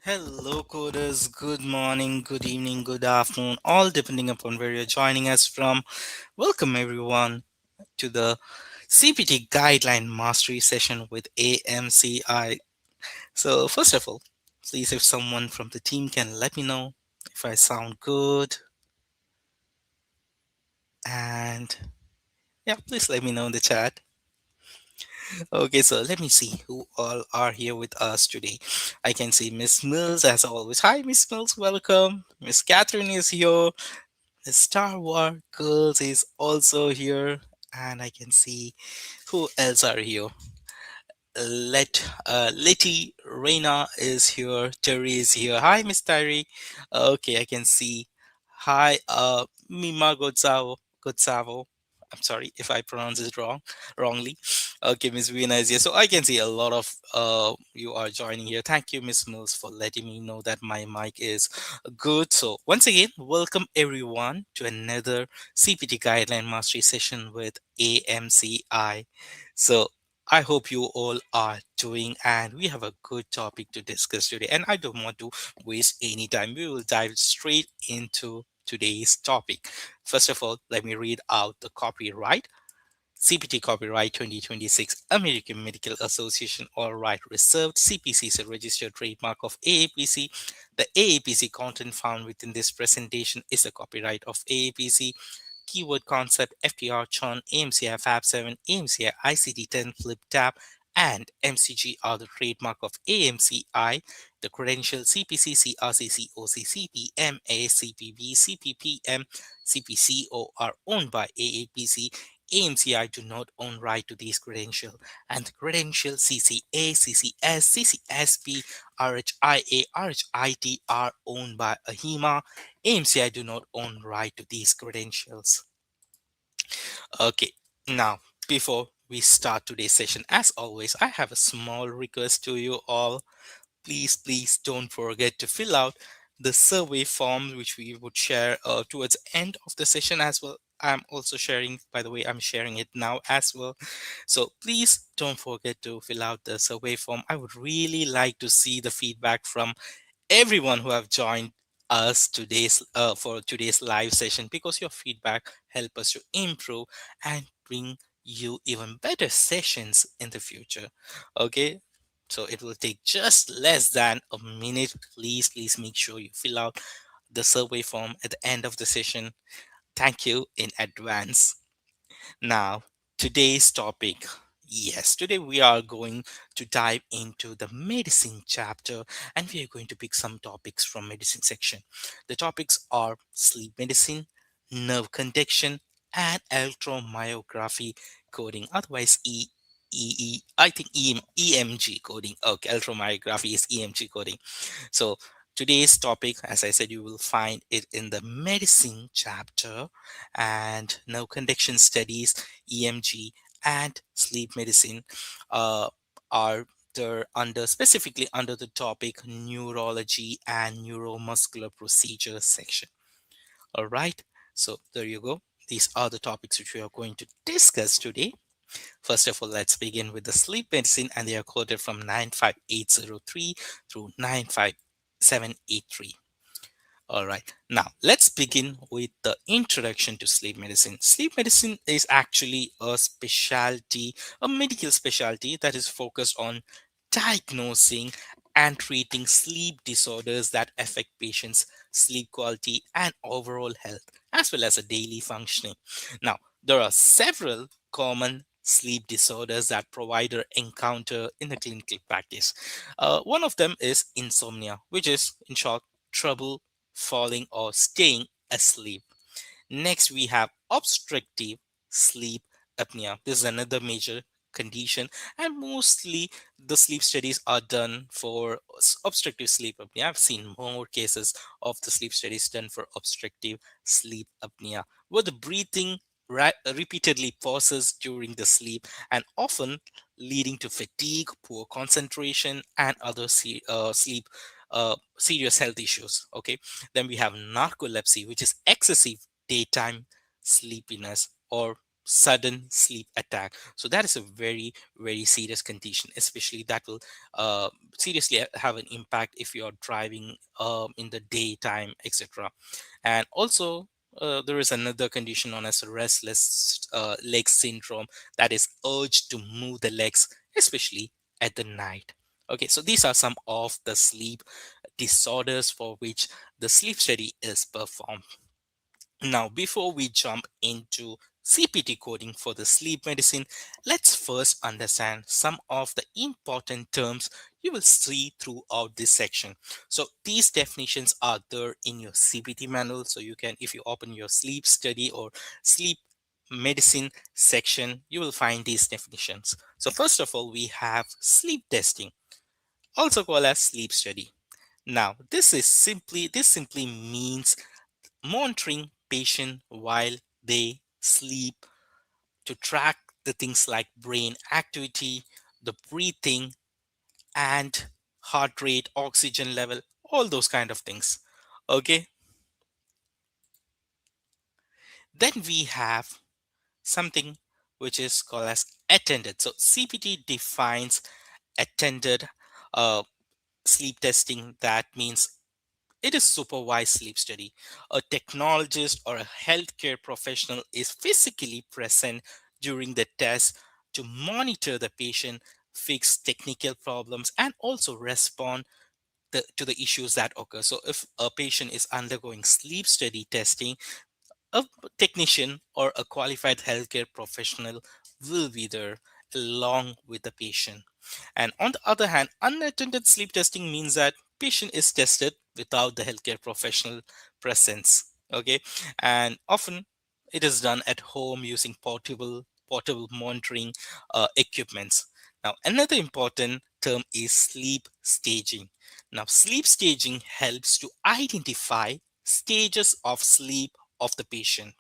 Hello, coders. Good morning, good evening, good afternoon, all depending upon where you're joining us from. Welcome, everyone, to the CPT Guideline Mastery session with AMCI. So, first of all, please, if someone from the team can let me know if I sound good, and yeah, please let me know in the chat. Okay, so let me see who all are here with us today. I can see Miss Mills as always. Hi, Miss Mills, welcome. Miss Catherine is here. The Star Wars Girls is also here, and I can see who else are here. Letty Reina is here. Terry is here. Hi, Miss Terry. Okay, I can see. Hi, Mima Godzavo. I'm sorry if I pronounce it wrongly. Okay, Miss Vina is here. So I can see a lot of you are joining here. Thank you, Miss Mills, for letting me know that my mic is good. So once again, welcome everyone to another CPT Guideline Mastery session with AMCI. So I hope you all are doing, and we have a good topic to discuss today. And I don't want to waste any time. We will dive straight into today's topic. First of all, let me read out the copyright. CPT Copyright 2026 American Medical Association All Right Reserved. CPC is a registered trademark of AAPC. The AAPC content found within this presentation is a copyright of AAPC. Keyword concept FTR Chon, AMCI Fab 7, AMCI ICD 10 Flip Tab, and MCG are the trademark of AMCI. The credential CPC, CRC, COC, CPMA, CPB, CPPM, CPCO are owned by AAPC. AMCI do not own right to these credentials, and the credential CCA, CCS, CCSP, RHIA, RHIT are owned by AHIMA. AMCI do not own right to these credentials. Okay, now before we start today's session, as always, I have a small request to you all. Please don't forget to fill out the survey form which we would share towards the end of the session as well. I'm also sharing, by the way, I'm sharing it now as well. So please don't forget to fill out the survey form. I would really like to see the feedback from everyone who have joined us today's for today's live session, because your feedback help us to improve and bring you even better sessions in the future. Okay, so it will take just less than a minute. Please make sure you fill out the survey form at the end of the session. Thank you in advance. Now, today's topic. Yes, today we are going to dive into the medicine chapter, and we are going to pick some topics from medicine section. The topics are sleep medicine, nerve conduction, and electromyography coding, otherwise I think EMG coding. Okay, electromyography is EMG coding. So today's topic, as I said, you will find it in the medicine chapter, and nerve conduction studies, EMG, and sleep medicine uh, are there under specifically under the topic neurology and neuromuscular procedures section. All right, so there you go. These are the topics which we are going to discuss today. First of all, let's begin with the sleep medicine, and they are quoted from 95803 through 95783. All right. Now, let's begin with the introduction to sleep medicine. Sleep medicine is actually a specialty, a medical specialty that is focused on diagnosing and treating sleep disorders that affect patients' sleep quality and overall health, as well as a daily functioning. Now, there are several common sleep disorders that provider encounter in the clinical practice. One of them is insomnia, which is, in short, trouble falling or staying asleep. Next, we have obstructive sleep apnea. This is another major condition, and mostly the sleep studies are done for obstructive sleep apnea. I've seen more cases of the sleep studies done for obstructive sleep apnea, where the breathing repeatedly pauses during the sleep, and often leading to fatigue, poor concentration, and other sleep serious health issues. Okay, then we have narcolepsy, which is excessive daytime sleepiness or sudden sleep attack. So that is a very, very serious condition, especially that will uh, seriously have an impact if you're driving in the daytime, etc. And also there is another condition known as restless leg syndrome, that is urge to move the legs, especially at the night. Okay, so these are some of the sleep disorders for which the sleep study is performed. Now, before we jump into CPT coding for the sleep medicine, let's first understand some of the important terms you will see throughout this section. So these definitions are there in your CPT manual. So you can, if you open your sleep study or sleep medicine section, you will find these definitions. So first of all, we have sleep testing, also called as sleep study. Now, this simply means monitoring patient while they sleep to track the things like brain activity, the breathing, and heart rate, oxygen level, all those kind of things. Okay, then we have something which is called as attended. So CPT defines attended uh, sleep testing. That means it is supervised sleep study. A technologist or a healthcare professional is physically present during the test to monitor the patient, fix technical problems, and also respond to the issues that occur. So, if a patient is undergoing sleep study testing, a technician or a qualified healthcare professional will be there along with the patient. And on the other hand, unattended sleep testing means that patient is tested without the healthcare professional presence. Okay, and often it is done at home using portable monitoring equipments. Now, another important term is sleep staging. Now, sleep staging helps to identify stages of sleep of the patient.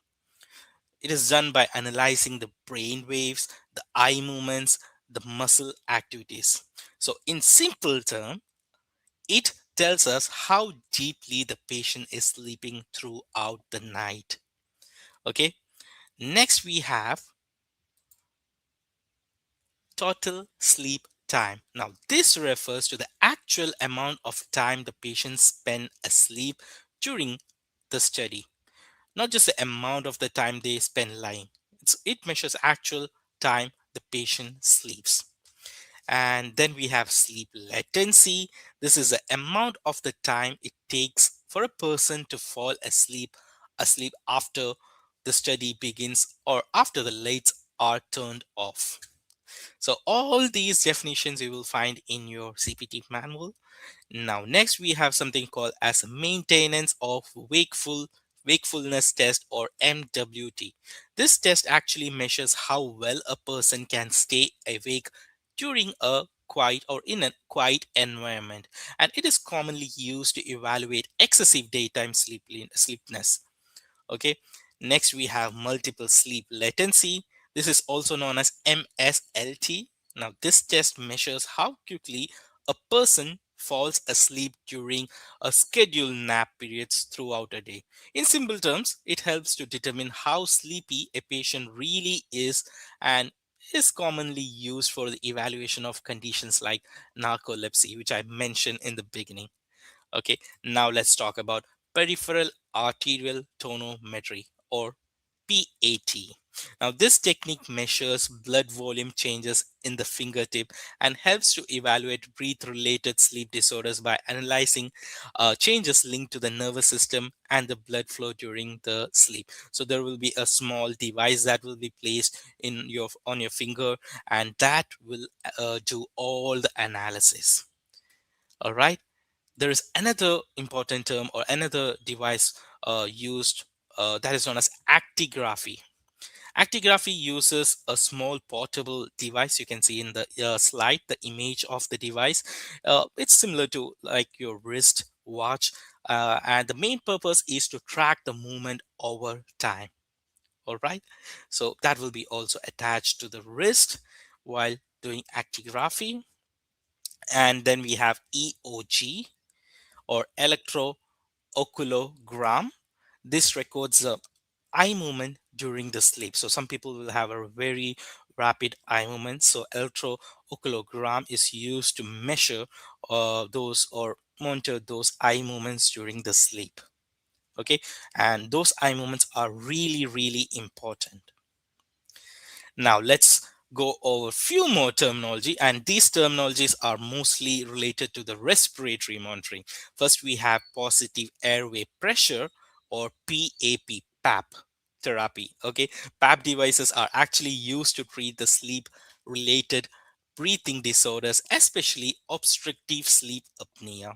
It is done by analyzing the brain waves, the eye movements, the muscle activities. So, in simple terms, it tells us how deeply the patient is sleeping throughout the night. Okay. Next, we have total sleep time. Now, this refers to the actual amount of time the patient spent asleep during the study, not just the amount of the time they spend lying. It measures actual time the patient sleeps. And then we have sleep latency. This is the amount of the time it takes for a person to fall asleep after the study begins or after the lights are turned off. So all these definitions you will find in your CPT manual. Now, next we have something called as maintenance of wakefulness test, or MWT. This test actually measures how well a person can stay awake during a quiet or in a quiet environment, and it is commonly used to evaluate excessive daytime sleepiness. Okay, next we have multiple sleep latency. This is also known as MSLT. Now, this test measures how quickly a person falls asleep during a scheduled nap periods throughout a day. In simple terms, it helps to determine how sleepy a patient really is, and is commonly used for the evaluation of conditions like narcolepsy, which I mentioned in the beginning. Okay, now let's talk about peripheral arterial tonometry, or PAT. Now, this technique measures blood volume changes in the fingertip and helps to evaluate breath related sleep disorders by analyzing changes linked to the nervous system and the blood flow during the sleep. So there will be a small device that will be placed in your on your finger, and that will do all the analysis. All right, there is another important term or another device used, that is known as actigraphy. Actigraphy uses a small portable device. You can see in the slide the image of the device. It's similar to like your wrist watch, and the main purpose is to track the movement over time. All right, so that will be also attached to the wrist while doing actigraphy. And then we have EOG, or electrooculogram. This records the eye movement during the sleep. So some people will have a very rapid eye movement. So electrooculogram is used to measure those or monitor those eye movements during the sleep. Okay, and those eye movements are really, really important. Now let's go over few more terminology, and these terminologies are mostly related to the respiratory monitoring. First, we have positive airway pressure, or PAP therapy. Okay, PAP devices are actually used to treat the sleep related breathing disorders, especially obstructive sleep apnea.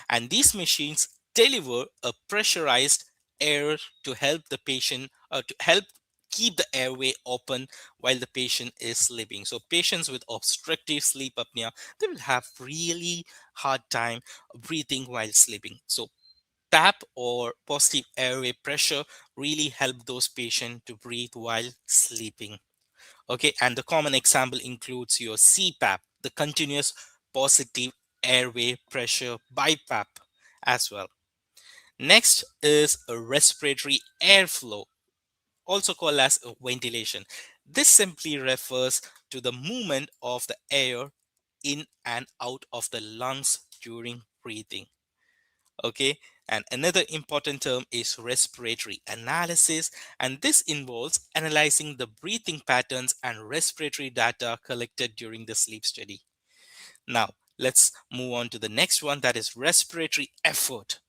And these machines deliver a pressurized air to help the patient to help keep the airway open while the patient is sleeping. So patients with obstructive sleep apnea, they will have really hard time breathing while sleeping. So PAP, or positive airway pressure, really help those patients to breathe while sleeping. Okay, and the common example includes your CPAP, the continuous positive airway pressure BiPAP as well. Next is a respiratory airflow, also called as ventilation. This simply refers to the movement of the air in and out of the lungs during breathing. Okay, and another important term is respiratory analysis, and this involves analyzing the breathing patterns and respiratory data collected during the sleep study. Now, let's move on to the next one, that is respiratory effort.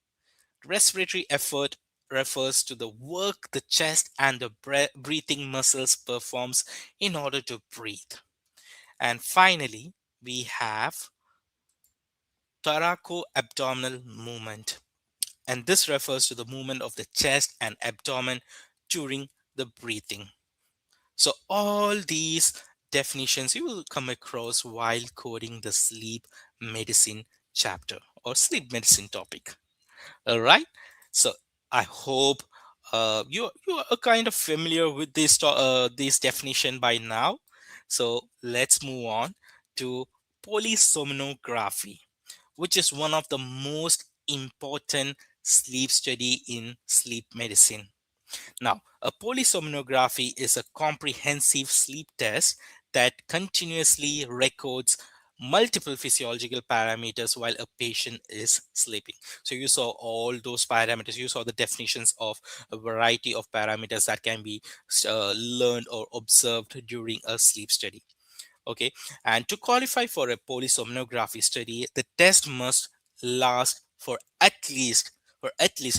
Respiratory effort refers to the work the chest and the breathing muscles performs in order to breathe. And finally, we have thoracoabdominal movement, and this refers to the movement of the chest and abdomen during the breathing. So all these definitions you will come across while coding the sleep medicine chapter or sleep medicine topic. All right. So I hope you are kind of familiar with this definition by now. So let's move on to polysomnography, which is one of the most important sleep study in sleep medicine. Now, a polysomnography is a comprehensive sleep test that continuously records multiple physiological parameters while a patient is sleeping. So you saw all those parameters, you saw the definitions of a variety of parameters that can be learned or observed during a sleep study. Okay, and to qualify for a polysomnography study, the test must last for at least,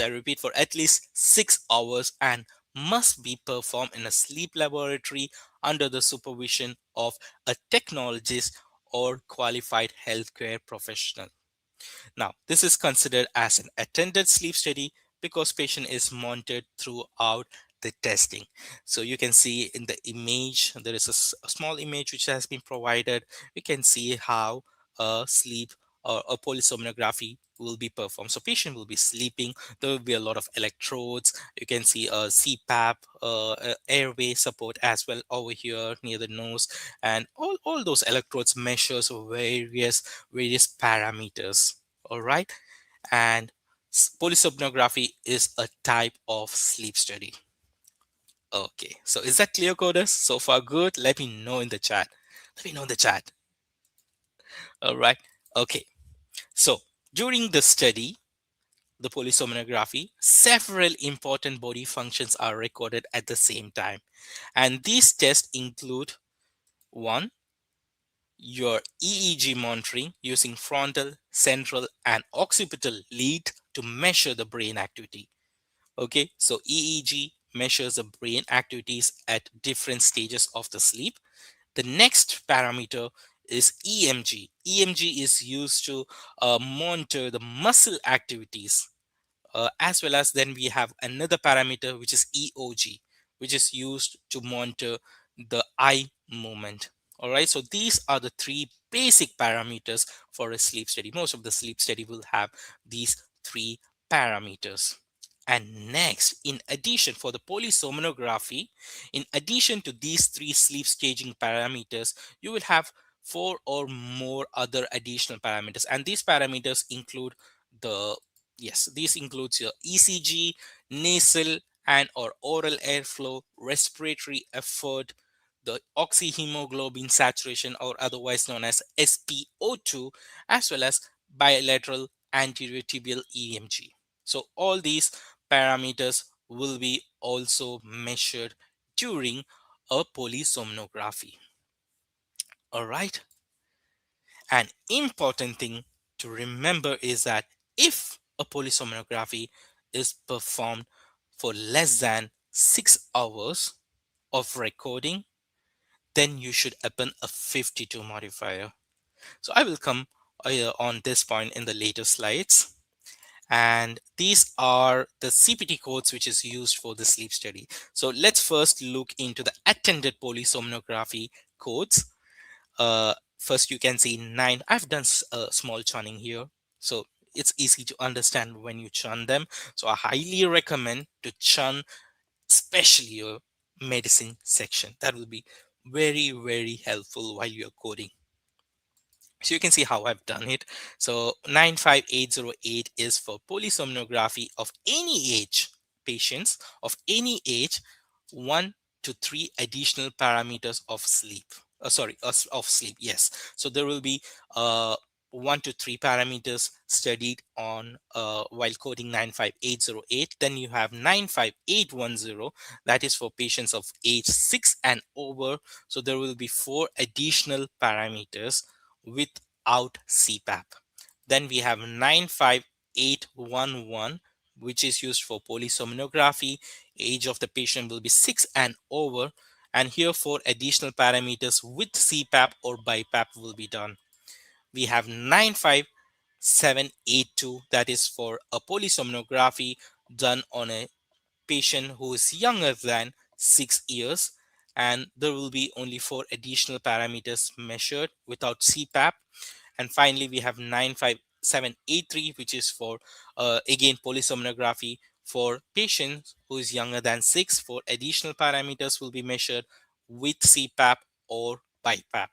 I repeat, for at least 6 hours, and must be performed in a sleep laboratory under the supervision of a technologist or qualified healthcare professional. Now, this is considered as an attended sleep study because patient is monitored throughout the testing. So you can see in the image, there is a small image which has been provided. We can see how a sleep or a polysomnography will be performed. So patient will be sleeping. There will be a lot of electrodes. You can see a CPAP, airway support as well over here near the nose, and all those electrodes measures various parameters. All right, and polysomnography is a type of sleep study. Okay, so is that clear, coders? So far good? Let me know in the chat. Let me know in the chat. All right. Okay, so during the study, the polysomnography, several important body functions are recorded at the same time, and these tests include: one, your EEG monitoring using frontal, central, and occipital lead to measure the brain activity. Okay, so EEG measures the brain activities at different stages of the sleep. The next parameter is EMG. EMG is used to monitor the muscle activities, as well as then we have another parameter which is EOG, which is used to monitor the eye movement. All right, so these are the three basic parameters for a sleep study. Most of the sleep study will have these three parameters. And next, in addition, for the polysomnography, in addition to these three sleep staging parameters, you will have four or more other additional parameters, and these parameters include the yes, these includes your ECG, nasal and or oral airflow, respiratory effort, the oxyhemoglobin saturation or otherwise known as SpO2, as well as bilateral anterior tibial EMG. So all these parameters will be also measured during a polysomnography. All right. An important thing to remember is that if a polysomnography is performed for less than 6 hours of recording, then you should append a 52 modifier. So I will come on this point in the later slides. And these are the CPT codes which is used for the sleep study. So let's first look into the attended polysomnography codes. First you can see 9. I've done a small churning here, so it's easy to understand when you churn them. So I highly recommend to churn especially your medicine section. That will be very helpful while you're coding. So you can see how I've done it. So 95808 is for polysomnography of any age, patients of any age, 1 to 3 additional parameters of sleep. Sorry, of sleep. Yes. So there will be 1 to 3 parameters studied on while coding 95808. Then you have 95810, that is for patients of age 6 and over. So there will be 4 additional parameters without CPAP. Then we have 95811, which is used for polysomnography. Age of the patient will be 6 and over. And here 4 additional parameters with CPAP or BiPAP will be done. We have 95782, that is for a polysomnography done on a patient who is younger than 6 years, and there will be only 4 additional parameters measured without CPAP. And finally we have 95783, which is for again polysomnography for patients who is younger than 6. 4 additional parameters will be measured with CPAP or BiPAP.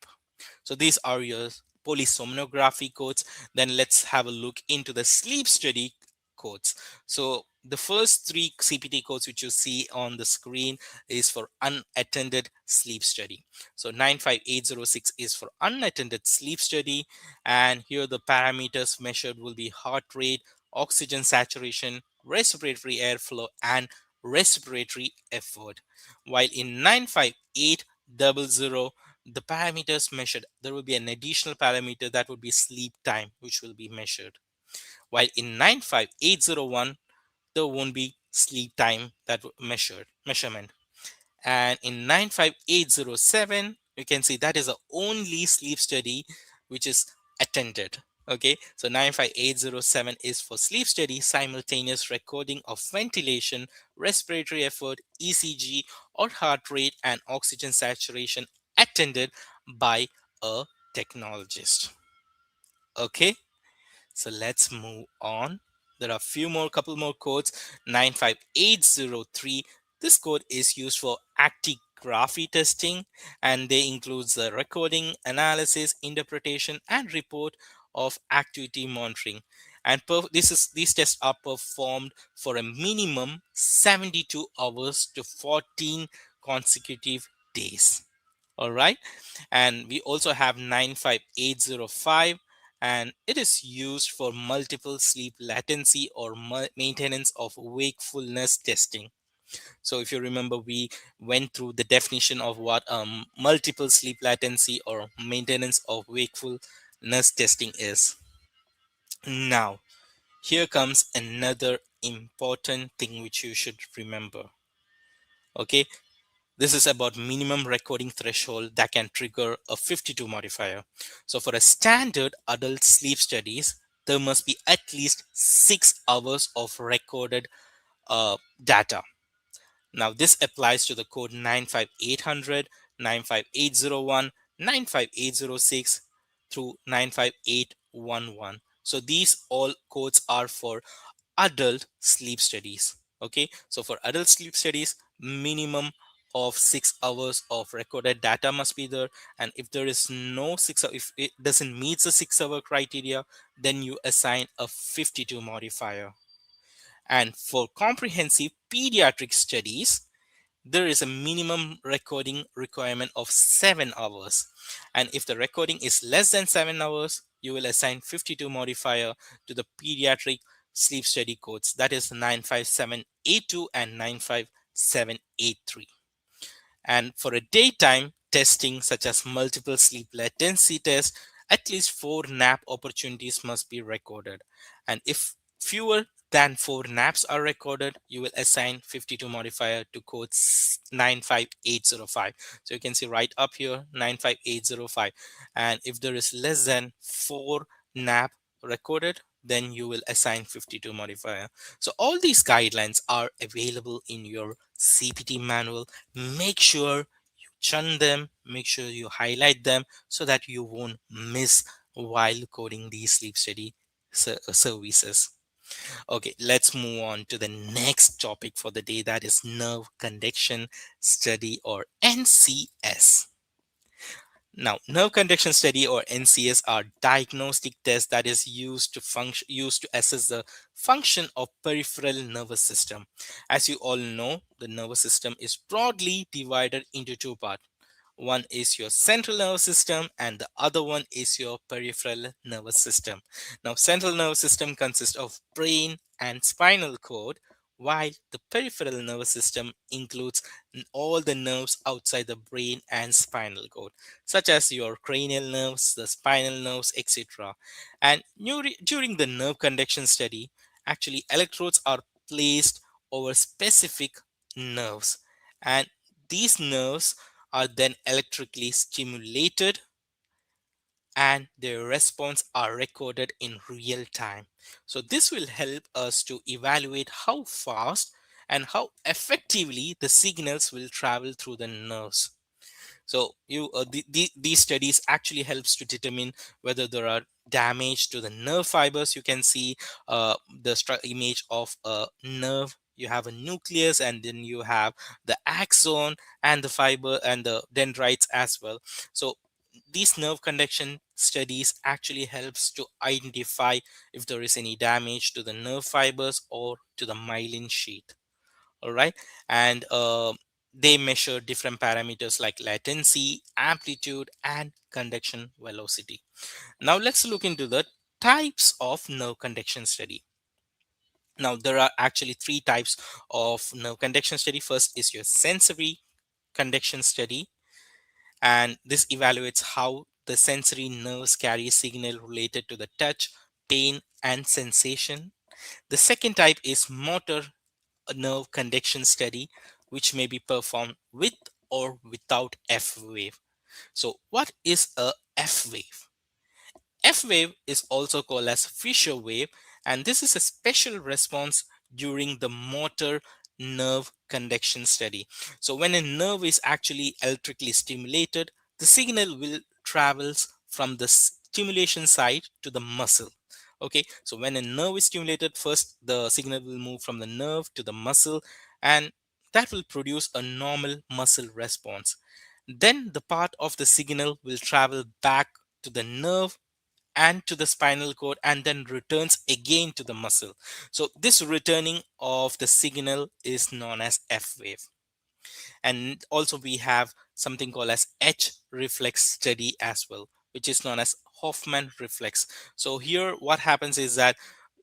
So these are your polysomnography codes. Then let's have a look into the sleep study codes. So the first 3 CPT codes which you see on the screen is for unattended sleep study. So 95806 is for unattended sleep study, and here the parameters measured will be heart rate, oxygen saturation, respiratory airflow, and respiratory effort. While in 95800, the parameters measured, there will be an additional parameter that would be sleep time, which will be measured. While in 95801, there won't be sleep time that measurement. And in 95807, you can see that is the only sleep study which is attended. Okay, so 95807 is for sleep study, simultaneous recording of ventilation, respiratory effort, ECG, or heart rate and oxygen saturation attended by a technologist. Okay, so let's move on. There are a few more, couple more codes. 95803. This code is used for actigraphy testing, and they includes the recording, analysis, interpretation, and report of activity monitoring. And these tests are performed for a minimum 72 hours to 14 consecutive days. All right, and we also have 95805, and it is used for multiple sleep latency or maintenance of wakefulness testing. So if you remember, we went through the definition of what multiple sleep latency or maintenance of wakefulness testing is. Now here comes another important thing which you should remember. Okay, this is about minimum recording threshold that can trigger a 52 modifier. So for a standard adult sleep studies, there must be at least 6 hours of recorded data. Now this applies to the code 95800, 95801, 95806 through 95811. So these all codes are for adult sleep studies. Okay, so for adult sleep studies, minimum of 6 hours of recorded data must be there, and if there is no 6 if it doesn't meet the 6 hour criteria, then you assign a 52 modifier. And for comprehensive pediatric studies, there is a minimum recording requirement of 7 hours. And if the recording is less than 7 hours, you will assign 52 modifier to the pediatric sleep study codes, that is 95782 and 95783. And for a daytime testing such as multiple sleep latency test, at least 4 nap opportunities must be recorded. And if fewer than 4 naps are recorded, you will assign 52 modifier to code 95805. So you can see right up here 95805. And if there is less than 4 nap recorded, then you will assign 52 modifier. So all these guidelines are available in your CPT manual. Make sure you churn them, make sure you highlight them so that you won't miss while coding these sleep study services. Okay, let's move on to the next topic for the day, that is nerve conduction study or NCS. Now, nerve conduction study or NCS are diagnostic tests that is used to assess the function of peripheral nervous system. As you all know, the nervous system is broadly divided into two parts. One is your central nervous system and the other one is your peripheral nervous system. Now, central nervous system consists of brain and spinal cord, while the peripheral nervous system includes all the nerves outside the brain and spinal cord, such as your cranial nerves, the spinal nerves, etc. And during the nerve conduction study, actually electrodes are placed over specific nerves, and these nerves are then electrically stimulated and their response are recorded in real time. So this will help us to evaluate how fast and how effectively the signals will travel through the nerves. So these studies actually helps to determine whether there are damage to the nerve fibers. You can see the image of a nerve. You have a nucleus and then you have the axon and the fiber and the dendrites as well. So these nerve conduction studies actually helps to identify if there is any damage to the nerve fibers or to the myelin sheath. All right. And they measure different parameters like latency, amplitude, and conduction velocity. Now let's look into the types of nerve conduction study. Now there are actually 3 types of nerve conduction study. First is your sensory conduction study, and this evaluates how the sensory nerves carry signal related to the touch, pain, and sensation. The second type is motor nerve conduction study, which may be performed with or without F wave. So, what is a F wave? F wave is also called as Fisher wave, and this is a special response during the motor nerve conduction study. So when a nerve is actually electrically stimulated, the signal will travels from the stimulation side to the muscle. Okay, so when a nerve is stimulated, first the signal will move from the nerve to the muscle, and that will produce a normal muscle response. Then the part of the signal will travel back to the nerve and to the spinal cord and then returns again to the muscle. So this returning of the signal is known as F wave. And also we have something called as H reflex study as well, which is known as Hoffman reflex. So here what happens is that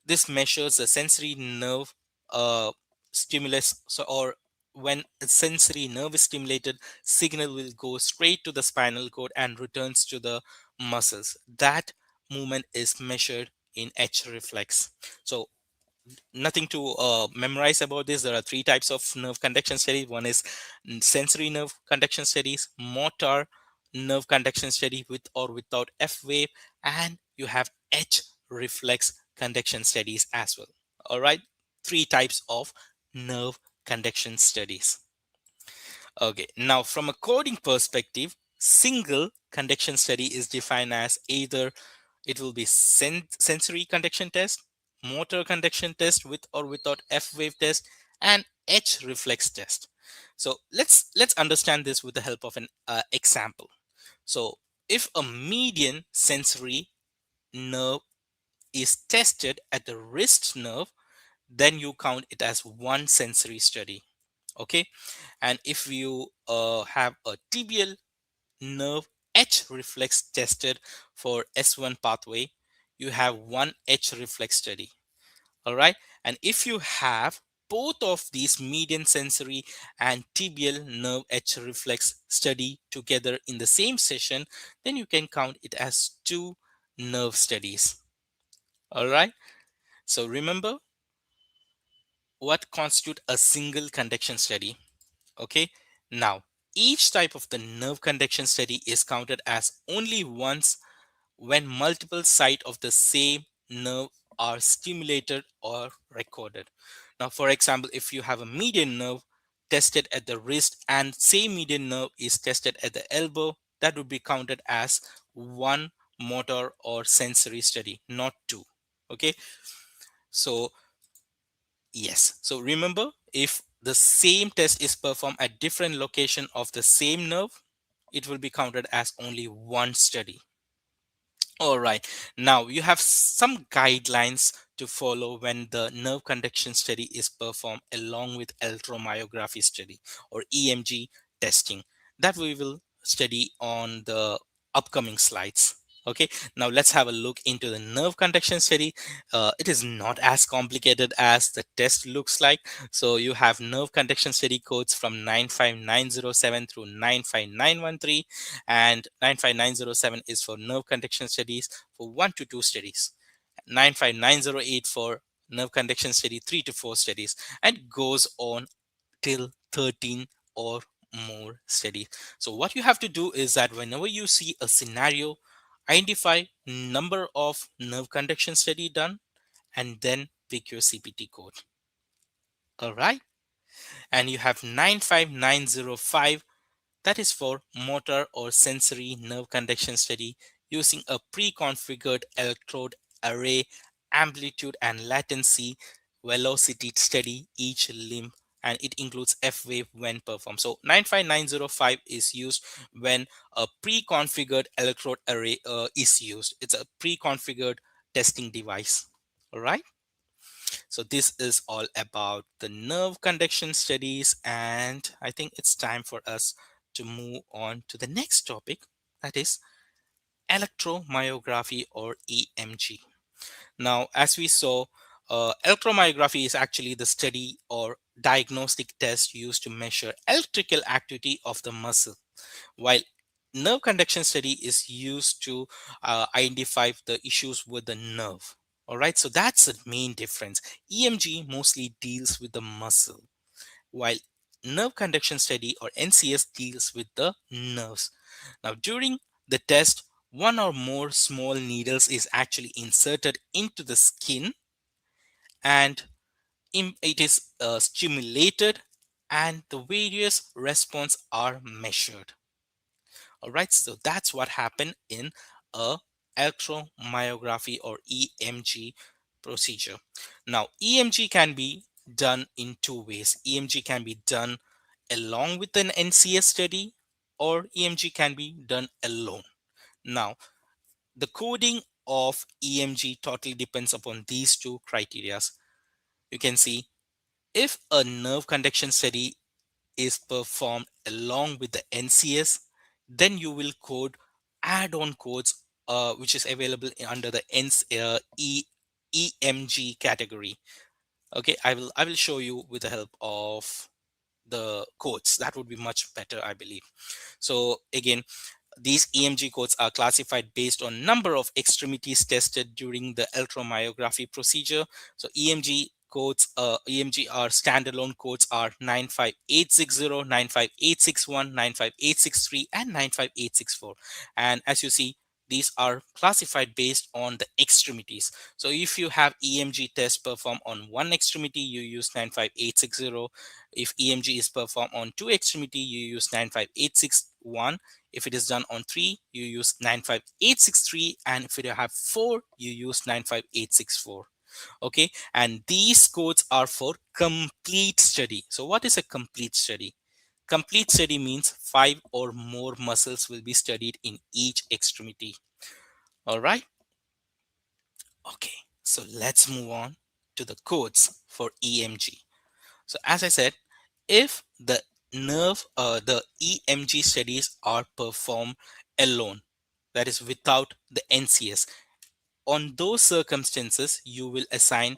this measures the sensory nerve uh, stimulus. So or when a sensory nerve is stimulated, signal will go straight to the spinal cord and returns to the muscles. That movement is measured in H reflex. So nothing to memorize about this. There are 3 types of nerve conduction studies. One is sensory nerve conduction studies, motor nerve conduction study with or without F wave, and you have H reflex conduction studies as well. All right, 3 types of nerve conduction studies. Okay, now from a coding perspective, single conduction study is defined as either it will be sensory conduction test, motor conduction test with or without F wave test, and H reflex test. So let's understand this with the help of an example. So if a median sensory nerve is tested at the wrist nerve, then you count it as one sensory study. Okay, and if you have a tibial nerve H reflex tested for S1 pathway, you have one H reflex study. All right, and if you have both of these median sensory and tibial nerve H reflex study together in the same session, then you can count it as two nerve studies. All right, so remember what constitute a single conduction study. Okay, now each type of the nerve conduction study is counted as only once when multiple sites of the same nerve are stimulated or recorded. Now, for example, if you have a median nerve tested at the wrist and same median nerve is tested at the elbow, that would be counted as one motor or sensory study, not two. Okay, so yes, so remember, if the same test is performed at different location of the same nerve, it will be counted as only one study. All right, now you have some guidelines to follow when the nerve conduction study is performed along with electromyography study or EMG testing that we will study on the upcoming slides. Okay, now let's have a look into the nerve conduction study. It is not as complicated as the test looks like. So you have nerve conduction study codes from 95907 through 95913, and 95907 is for nerve conduction studies for 1 to 2 studies, 95908 for nerve conduction study 3 to 4 studies, and goes on till 13 or more studies. So what you have to do is that whenever you see a scenario, identify number of nerve conduction study done and then pick your CPT code. All right, and you have 95905, that is for motor or sensory nerve conduction study using a pre-configured electrode array, amplitude and latency velocity study each limb, and it includes F wave when performed. So 95905 is used when a pre-configured electrode array is used. It's a pre-configured testing device. All right. So this is all about the nerve conduction studies, and I think it's time for us to move on to the next topic, that is electromyography or EMG. Now, as we saw, electromyography is actually the study or diagnostic test used to measure electrical activity of the muscle, while nerve conduction study is used to identify the issues with the nerve. All right, so that's the main difference. EMG mostly deals with the muscle, while nerve conduction study or NCS deals with the nerves. Now, during the test, one or more small needles is actually inserted into the skin, and it is stimulated, and the various response are measured. All right, so that's what happened in a electromyography or EMG procedure. Now, EMG can be done in two ways. EMG can be done along with an NCS study, or EMG can be done alone. Now, the coding of EMG totally depends upon these two criteria. You can see if a nerve conduction study is performed along with the NCS, then you will code add-on codes which is available under the EMG category. Okay, I will show you with the help of the codes. That would be much better, I believe. So again, these EMG codes are classified based on number of extremities tested during the electromyography procedure. So EMG are standalone codes are 95860, 95861, 95863, and 95864. And as you see, these are classified based on the extremities. So if you have EMG test performed on one extremity, you use 95860. If EMG is performed on two extremity, you use 95861. If it is done on 3, you use 95863, and if you have 4, you use 95864. Okay, and these codes are for complete study. So what is a complete study? Complete study means 5 or more muscles will be studied in each extremity. All right. Okay, so let's move on to the codes for EMG. So as I said, if the EMG studies are performed alone, that is without the NCS, on those circumstances, you will assign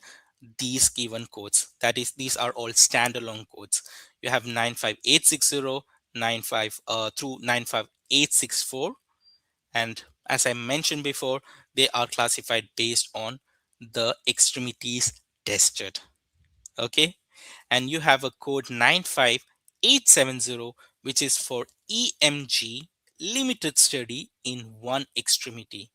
these given codes. That is, these are all standalone codes. You have 95860, 95 through 95864, and as I mentioned before, they are classified based on the extremities tested. Okay, and you have a code 95870, which is for EMG limited study in one extremity.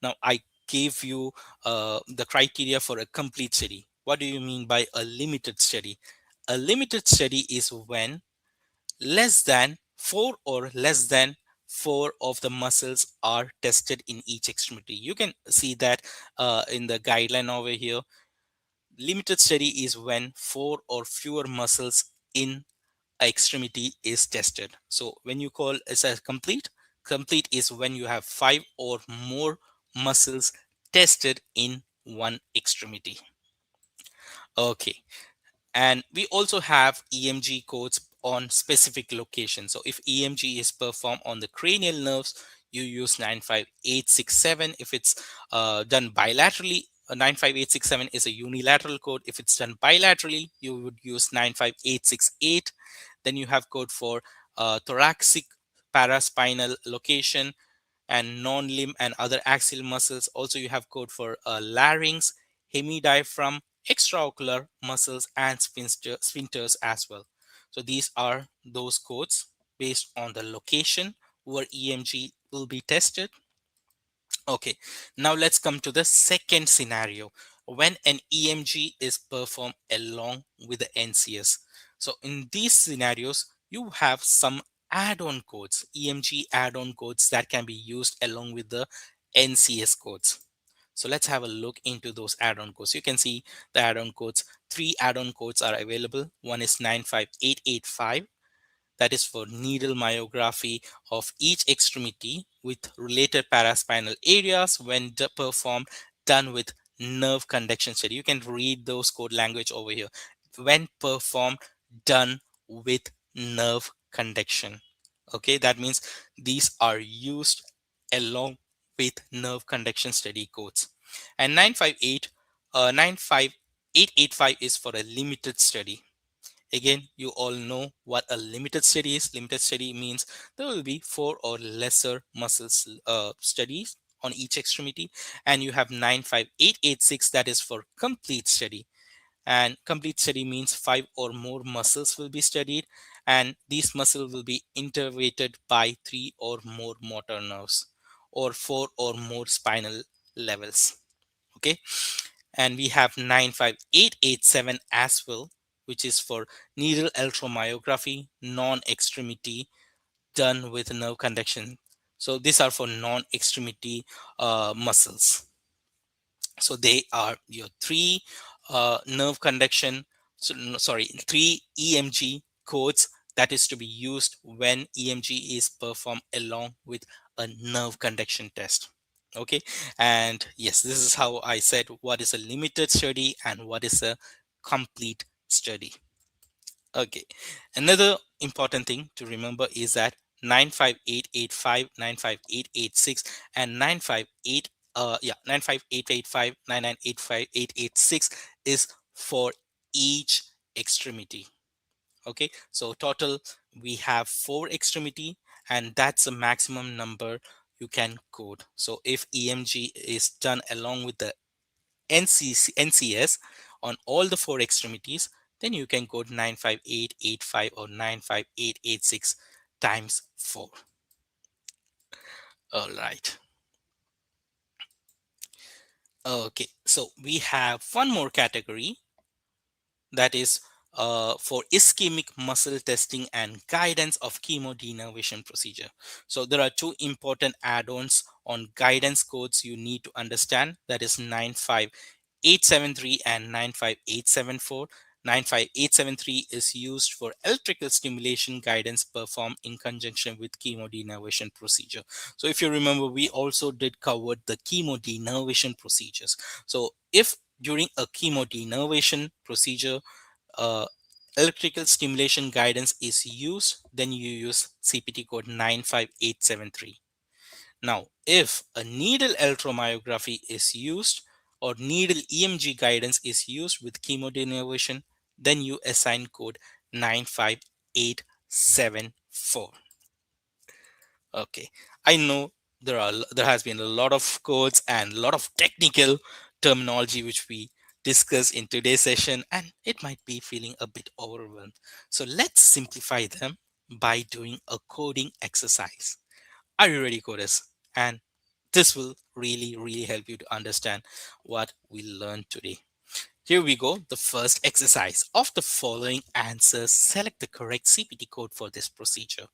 Now, I gave you the criteria for a complete study. What do you mean by a limited study? A limited study is when less than four of the muscles are tested in each extremity. You can see that in the guideline over here. Limited study is when four or fewer muscles in a extremity is tested. So when you call it a complete is when you have five or more muscles tested in one extremity. Okay, and we also have EMG codes on specific locations. So if EMG is performed on the cranial nerves, you use 95867. If it's done bilaterally, 95867 is a unilateral code. If it's done bilaterally, you would use 95868. Then you have code for thoracic paraspinal location and non-limb and other axial muscles. Also, you have code for larynx, hemidiaphragm, extraocular muscles, and sphincters as well. So these are those codes based on the location where EMG will be tested. Okay, now let's come to the second scenario when an EMG is performed along with the NCS. So in these scenarios, you have some add-on codes, EMG add-on codes that can be used along with the NCS codes. So let's have a look into those add-on codes. You can see the add-on codes. Three add-on codes are available. One is 95885, that is for needle myography of each extremity with related paraspinal areas when performed done with nerve conduction study. You can read those code language over here. When performed done with nerve conduction. Okay, that means these are used along with nerve conduction study codes. And 95885 is for a limited study. Again, you all know what a limited study is. Limited study means there will be four or lesser muscles studies on each extremity. And you have 95886, that is for complete study. And complete study means five or more muscles will be studied. And these muscles will be innervated by three or more motor nerves or four or more spinal levels. Okay, and we have 95887 as well, which is for needle electromyography non-extremity done with nerve conduction. So these are for non-extremity muscles. So they are your three nerve conduction, so, no, sorry, three EMG codes that is to be used when EMG is performed along with a nerve conduction test. Okay, and yes, this is how I said what is a limited study and what is a complete study. Okay, another important thing to remember is that 95885, 95886, and 95885, 9985886 is for each extremity. Okay, so total we have four extremity, and that's a maximum number you can code. So if EMG is done along with the NCS on all the four extremities, then you can code 95885 or 95886 times 4. All right. Okay, so we have one more category, that is for ischemic muscle testing and guidance of chemodenervation procedure. So there are two important add-ons on guidance codes you need to understand, that is 95873 and 95874. 95873 is used for electrical stimulation guidance performed in conjunction with chemodenervation procedure. So if you remember, we also did cover the chemodenervation procedures. So if During a chemodenervation procedure, uh, electrical stimulation guidance is used, then you use CPT code 95873. Now, if a needle electromyography is used or needle EMG guidance is used with chemodenervation, then you assign code 95874. Okay, I know there has been a lot of codes and a lot of technical terminology which we discuss in today's session, and it might be feeling a bit overwhelmed. So let's simplify them by doing a coding exercise. Are you ready, coders? And this will really help you to understand what we learned today. Here we go. The first exercise. Of the following answers, select the correct CPT code for this procedure.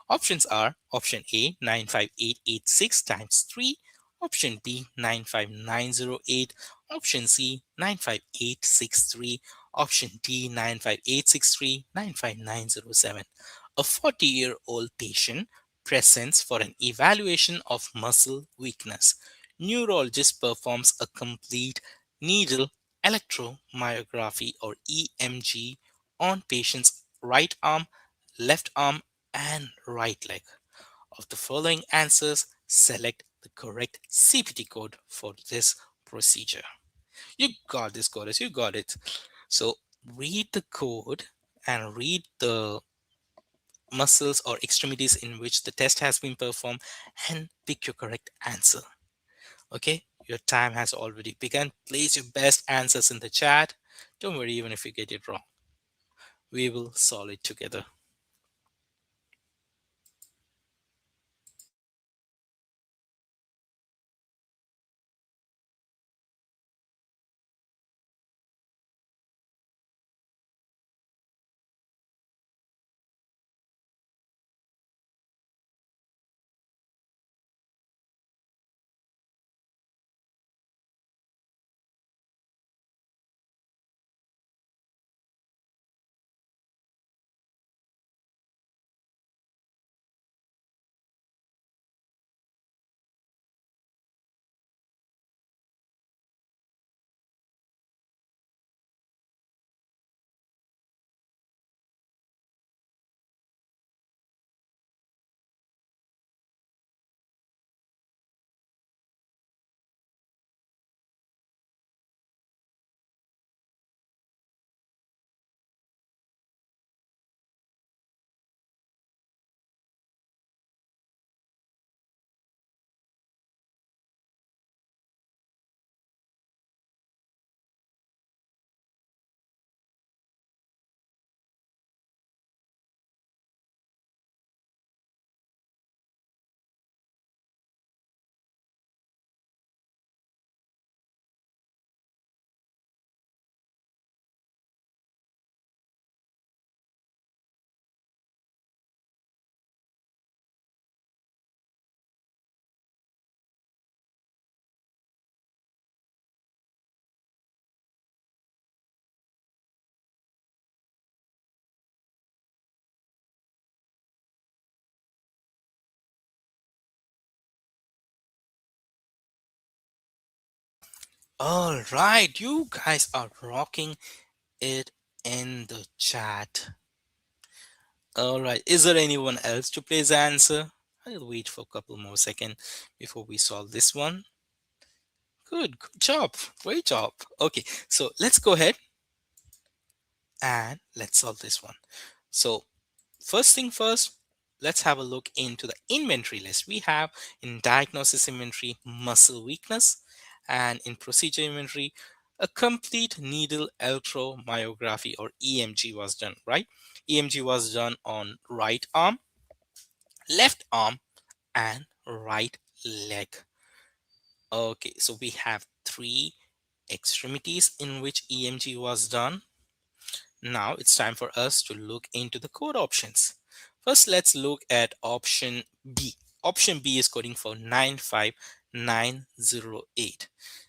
Options are option A 95886 times 3, option B 95908, option C 95863, option D 95863, 95907. A 40-year-old patient presents for an evaluation of muscle weakness. Neurologist performs a complete needle electromyography or EMG on patient's right arm, left arm, and right leg. Of the following answers, select the correct CPT code for this procedure. You got this, Chorus. You got it. So read the code and read the muscles or extremities in which the test has been performed and pick your correct answer. Okay, your time has already begun. Place your best answers in the chat. Don't worry, even if you get it wrong, we will solve it together. All right, you guys are rocking it in the chat. All right, is there anyone else to please answer? I'll wait for a couple more seconds before we solve this one. Good job, great job. Okay, so let's go ahead and let's solve this one. So first thing first, let's have a look into the inventory list. We have in diagnosis inventory muscle weakness, and in procedure inventory a complete needle electromyography or EMG was done, right? EMG was done on right arm, left arm, and right leg. Okay, so we have three extremities in which EMG was done. Now it's time for us to look into the code options. First, let's look at option B. Option B is coding for 95908.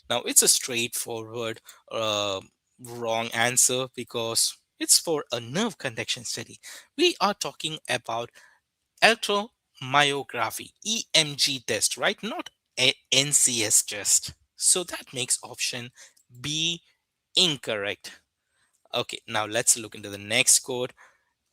Now it's a straightforward wrong answer because it's for a nerve conduction study. We are talking about electromyography, EMG test, right? Not a NCS test. So that makes option B, incorrect. Okay, now let's look into the next code.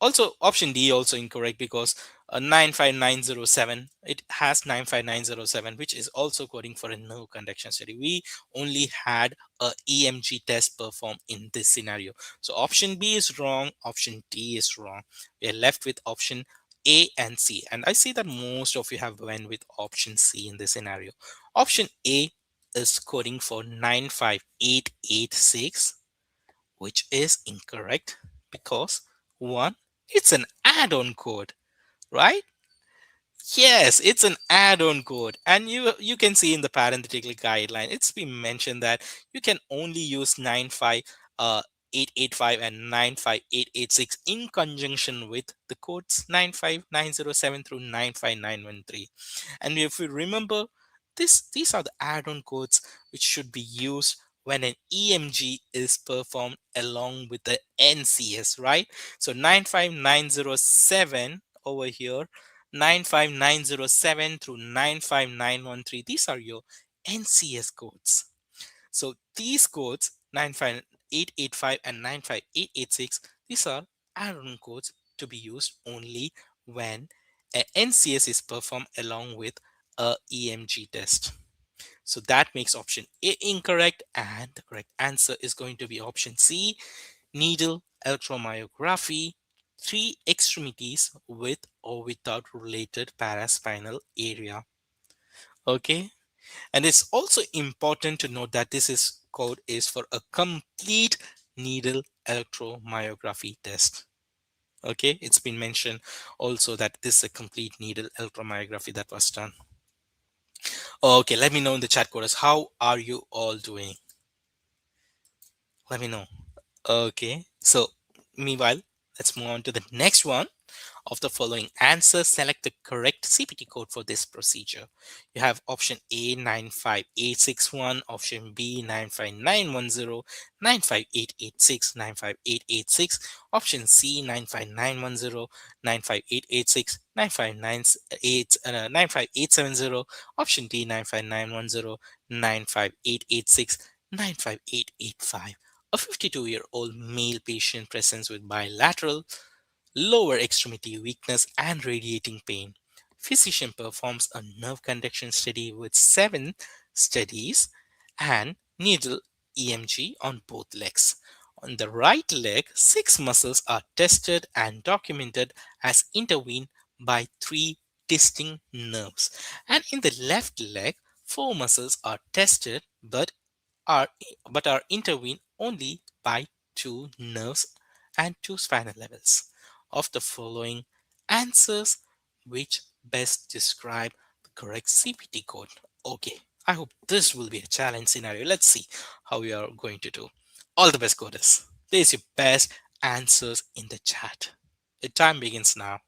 Also, option D also incorrect because 95907, it has 95907, which is also coding for a nerve conduction study. We only had a EMG test performed in this scenario. So option B is wrong, option D is wrong. We are left with option A and C. And I see that most of you have went with option C in this scenario. Option A is coding for 95886, which is incorrect because one, it's an add-on code, right? Yes, it's an add-on code, and you can see in the parenthetical guideline, it's been mentioned that you can only use 95885 and 95886 in conjunction with the codes 95907 through 95913. And if you remember, these are the add-on codes which should be used when an EMG is performed along with the NCS, right? So 95907 over here, 95907 through 95913, these are your NCS codes. So these codes 95885 and 95886, these are add-on codes to be used only when a NCS is performed along with a EMG test. So that makes option A incorrect, and the correct answer is going to be option C, needle electromyography, three extremities with or without related paraspinal area. Okay, and it's also important to note that this is code is for a complete needle electromyography test. Okay, it's been mentioned also that this is a complete needle electromyography that was done. Okay, let me know in the chat chorus, how are you all doing? Let me know. Okay, so meanwhile, let's move on to the next one. Of the following answers, select the correct CPT code for this procedure. You have option A 95861, option B 95910, 95886, 95886, option C 95910, 95886, 95870, option D 95910, 95886, 95885. A 52-year-old male patient presents with bilateral lower extremity weakness and radiating pain. Physician performs a nerve conduction study with 7 studies and needle EMG on both legs. On the right leg, 6 muscles are tested and documented as intervened by 3 distinct nerves. And in the left leg, 4 muscles are tested are but are intervened only by 2 nerves and 2 spinal levels. Of the following answers, which best describe the correct CPT code? Okay, I hope this will be a challenge scenario. Let's see how we are going to do. All the best, coders. Place your best answers in the chat. The time begins now.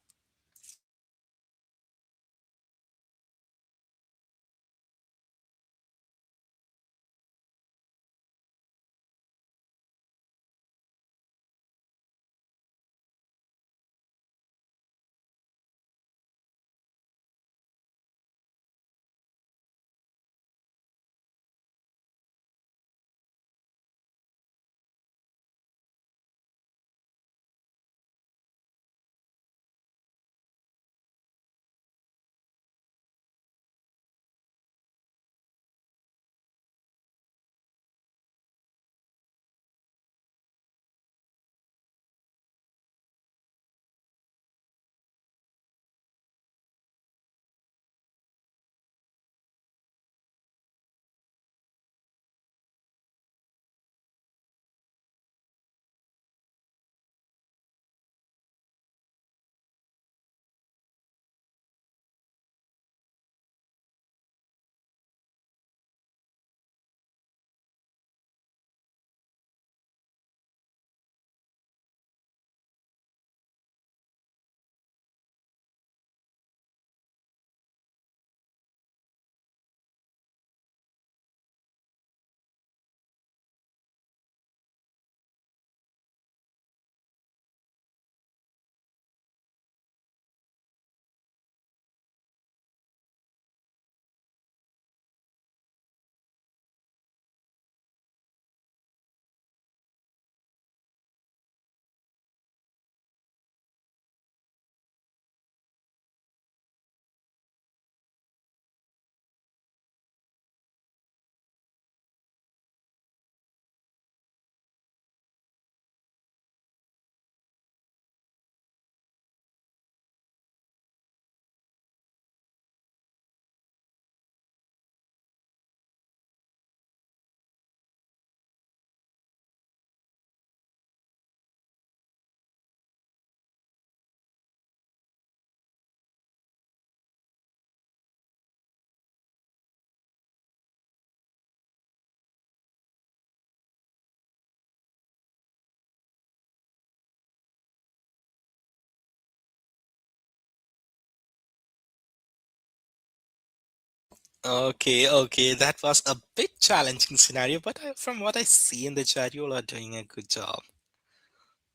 Okay, okay, that was a bit challenging scenario, but from what I see in the chat, you all are doing a good job.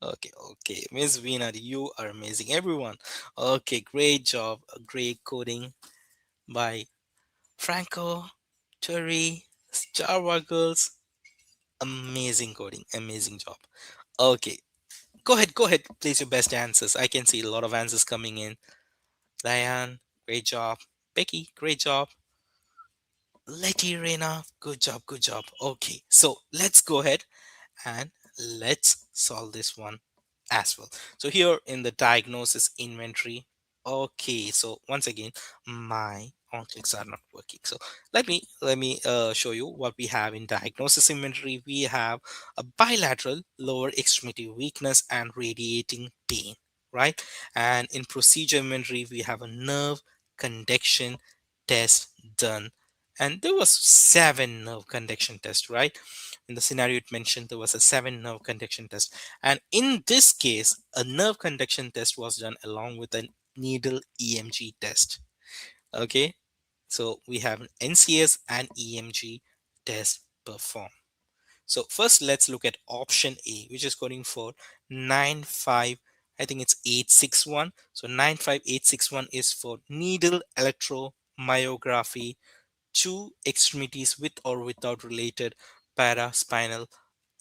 Okay, okay, Miss Veena, you are amazing, everyone. Okay, great job, great coding by Franco, Terry, Star Wars Girls. Amazing coding, amazing job. Okay, go ahead, place your best answers. I can see a lot of answers coming in. Diane, great job. Becky, great job. Letty Rena, good job, good job. Okay, so let's go ahead and let's solve this one as well. So here in the diagnosis inventory, okay, so once again my on clicks are not working, so let me show you what we have in diagnosis inventory. We have a bilateral lower extremity weakness and radiating pain, right? And in procedure inventory we have a nerve conduction test done, and there was 7 nerve conduction tests, right? In the scenario it mentioned there was a 7 nerve conduction test, and in this case a nerve conduction test was done along with a needle EMG test. Okay, so we have an NCS and EMG test performed. So first let's look at option A, which is coding for 95, I think it's 861. So 95861 is for needle electromyography, two extremities with or without related paraspinal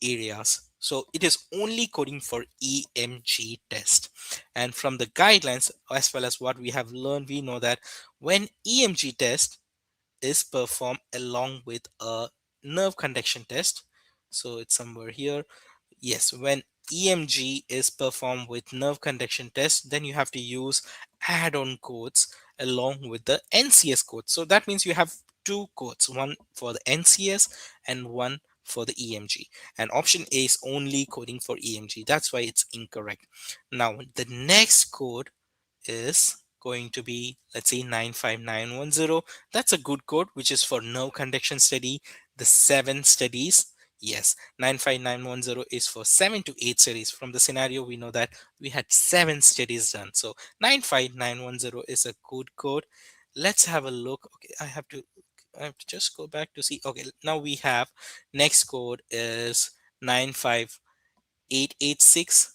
areas. So it is only coding for EMG test. And from the guidelines, as well as what we have learned, we know that when EMG test is performed along with a nerve conduction test, so it's somewhere here. Yes, when EMG is performed with nerve conduction test, then you have to use add-on codes along with the NCS code. So that means you have two codes, one for the NCS and one for the EMG. And option A is only coding for EMG. That's why it's incorrect. Now, the next code is going to be, let's say, 95910. That's a good code, which is for nerve conduction study, the 7 studies. Yes, 95910 is for 7 to 8 studies. From the scenario we know that we had 7 studies done, so 95910 is a good code. Let's have a look. Okay, I have to just go back to see. Okay, now we have next code is 95886.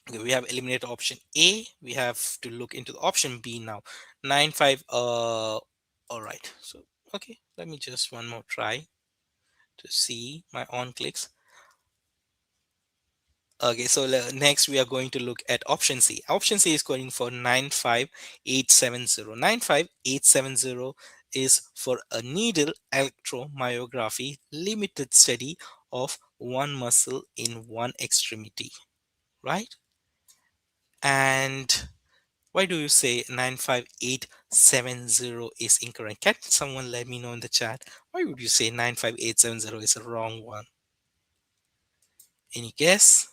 Okay, we have eliminated option A. We have to look into the option B now. 95. All right. So okay, let me just one more try to see my on clicks. Okay, so next we are going to look at option C. Option C is going for 95870. 95870 is for a needle electromyography limited study of one muscle in one extremity, right? And why do you say 95870 is incorrect? Can someone let me know in the chat? Why would you say 95870 is a wrong one? Any guess?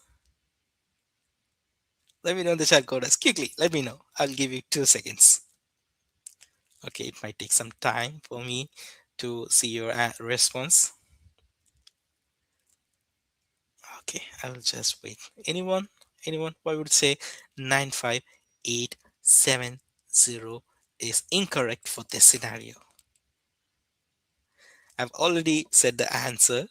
Let me know in the chat, coders. Quickly, let me know. I'll give you 2 seconds. Okay, it might take some time for me to see your response. Okay, I'll just wait. Anyone? Anyone? Why would say 95870 is incorrect for this scenario? I've already said the answer.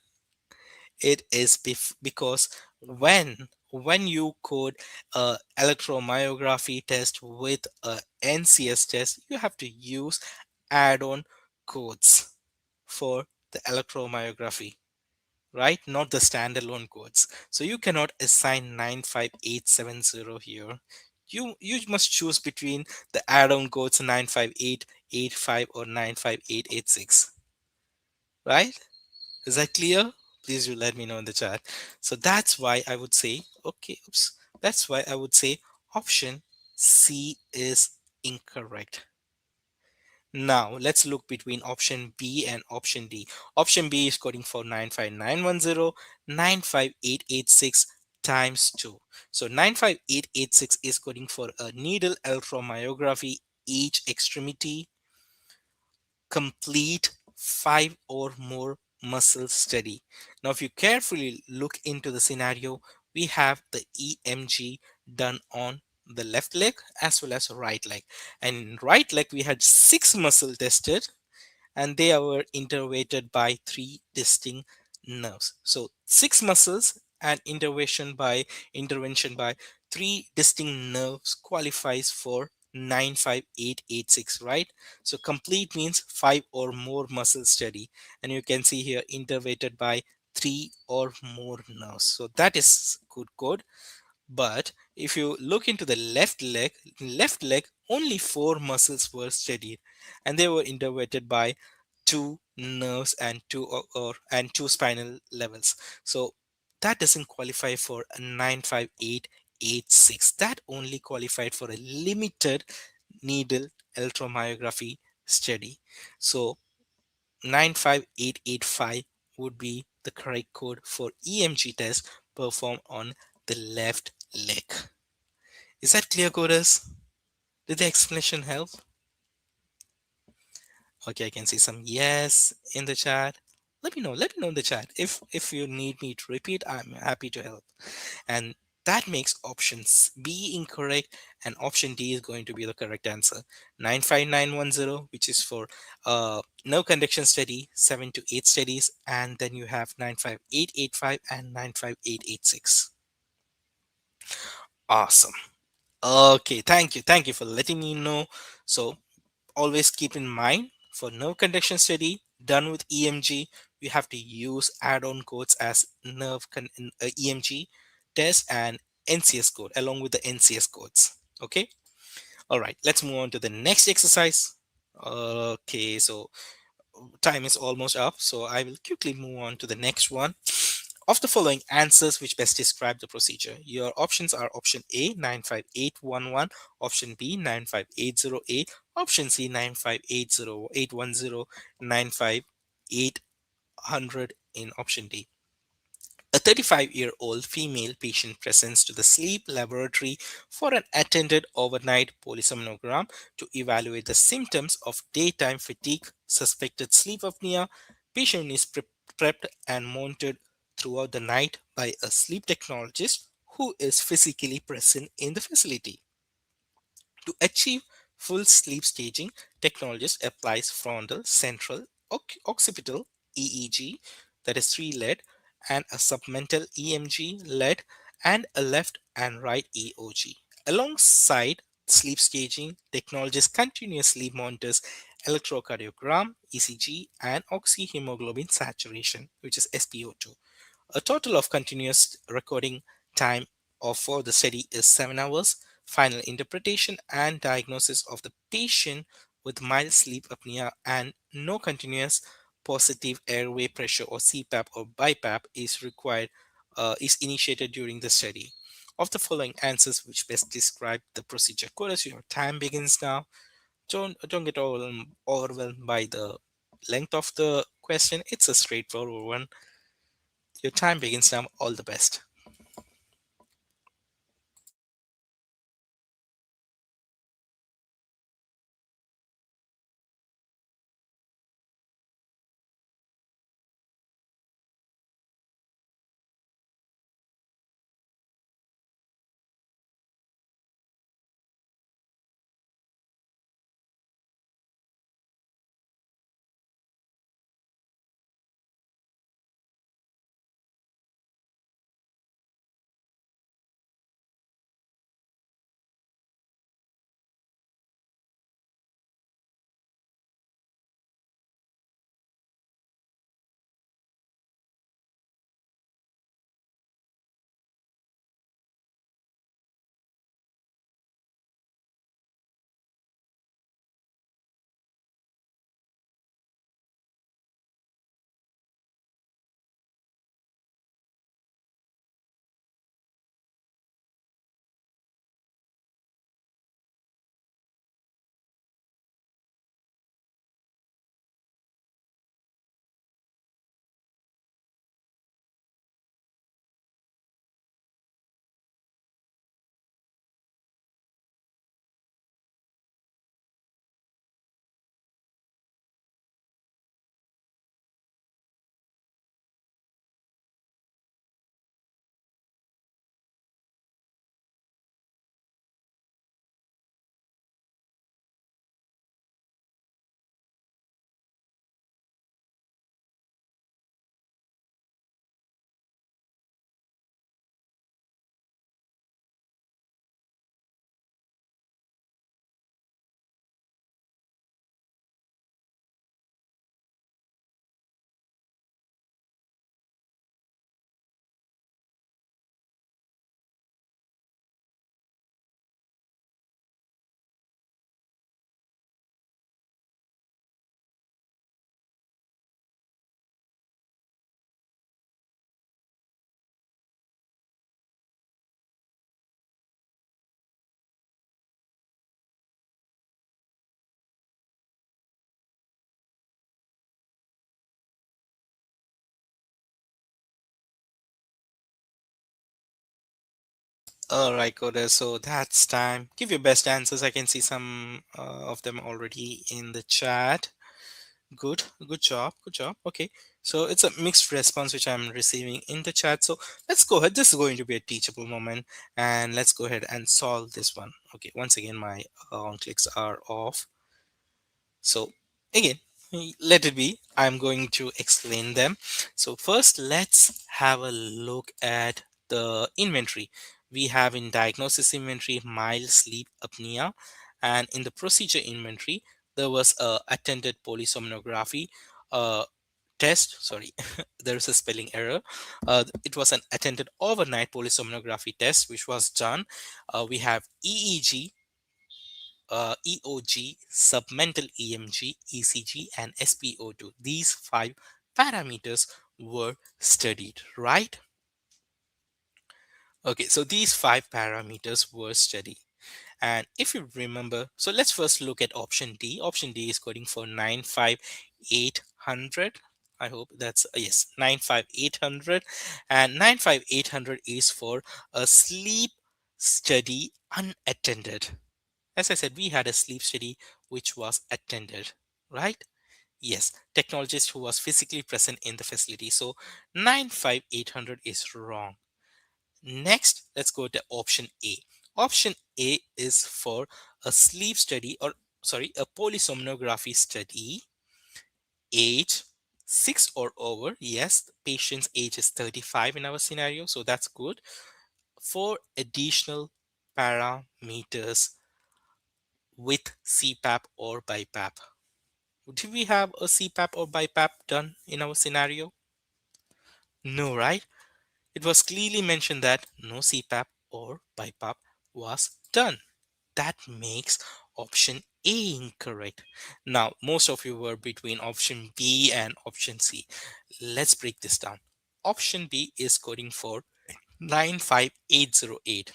It is because when you code a electromyography test with a NCS test, you have to use add-on codes for the electromyography, right? Not the standalone codes. So you cannot assign 95870 here. You must choose between the add-on codes 95885 or 95886, right? Is that clear? Please do let me know in the chat. So that's why I would say, okay, oops. That's why I would say option C is incorrect. Now let's look between option B and option D. Option B is coding for 95910, 95886 times 2. So 95886 is coding for a needle electromyography each extremity, complete 5 or more muscle study. Now, if you carefully look into the scenario, we have the EMG done on the left leg as well as right leg. And in right leg, we had 6 muscle tested, and they were innervated by three distinct nerves. So six muscles and intervention by three distinct nerves qualifies for 95886, right? So complete means five or more muscle study, and you can see here intervened by three or more nerves. So that is good code. But if you look into the left leg, only four muscles were studied, and they were innervated by two nerves and two spinal levels. So that doesn't qualify for a 95886. That only qualified for a limited needle electromyography study. So 95885 would be the correct code for EMG test performed on the left leg. Is that clear, coders? Did the explanation help? Okay, I can see some yes in the chat. Let me know in the chat. If you need me to repeat, I'm happy to help. And that makes options B incorrect, and option D is going to be the correct answer. 95910, which is for no conduction study, 7 to 8 studies, and then you have 95885 and 95886. Awesome. Okay, thank you for letting me know. So always keep in mind, for nerve conduction study done with EMG, we have to use add-on codes as EMG test and NCS code along with the NCS codes. Okay. All right. Let's move on to the next exercise. Okay. So time is almost up, so I will quickly move on to the next one. Of the following answers, which best describe the procedure? Your options are option A 95811, option B 95808, option C 9580810, 95800 in option D. A 35-year-old female patient presents to the sleep laboratory for an attended overnight polysomnogram to evaluate the symptoms of daytime fatigue, suspected sleep apnea. Patient is prepped and monitored throughout the night by a sleep technologist who is physically present in the facility. To achieve full sleep staging, technologist applies frontal, central, occipital EEG, that is 3 lead, and a submental EMG lead, and a left and right EOG. Alongside sleep staging, technologist continuously monitors electrocardiogram, ECG, and oxyhemoglobin saturation, which is SpO2. A total of continuous recording time for the study is 7 hours. Final interpretation and diagnosis of the patient with mild sleep apnea and no continuous positive airway pressure or CPAP or BiPAP is required is initiated during the study. Of the following answers, which best describe the procedure? Chorus, your time begins now. Don't get overwhelmed by the length of the question. It's a straightforward one. Your time begins now. All the best. All right, Coda. So that's time. Give your best answers. I can see some of them already in the chat. Good job, good job. Okay, so it's a mixed response which I'm receiving in the chat. So let's go ahead. This is going to be a teachable moment, and let's go ahead and solve this one. Okay, once again, my clicks are off. So again, let it be. I'm going to explain them. So first, let's have a look at the inventory. We have in diagnosis inventory mild sleep apnea, and in the procedure inventory, there was a attended polysomnography test. Sorry, there is a spelling error. It was an attended overnight polysomnography test which was done. We have EEG, EOG, submental EMG, ECG, and SpO2. These five parameters were studied, right? Okay, so these five parameters were studied. And if you remember, so let's first look at option D. Option D is coding for 95800. I hope that's yes, 95800. And 95800 is for a sleep study unattended. As I said, we had a sleep study which was attended, right? Yes, technologist who was physically present in the facility. So 95800 is wrong. Next, let's go to option A. Option A is for a sleep study, or sorry, a polysomnography study, age 6 or over. Yes, the patient's age is 35 in our scenario, so that's good. For additional parameters with CPAP or BiPAP. Did we have a CPAP or BiPAP done in our scenario? No, right? It was clearly mentioned that no CPAP or BiPAP was done. That makes option A incorrect. Now, most of you were between option B and option C. Let's break this down. Option B is coding for 95808,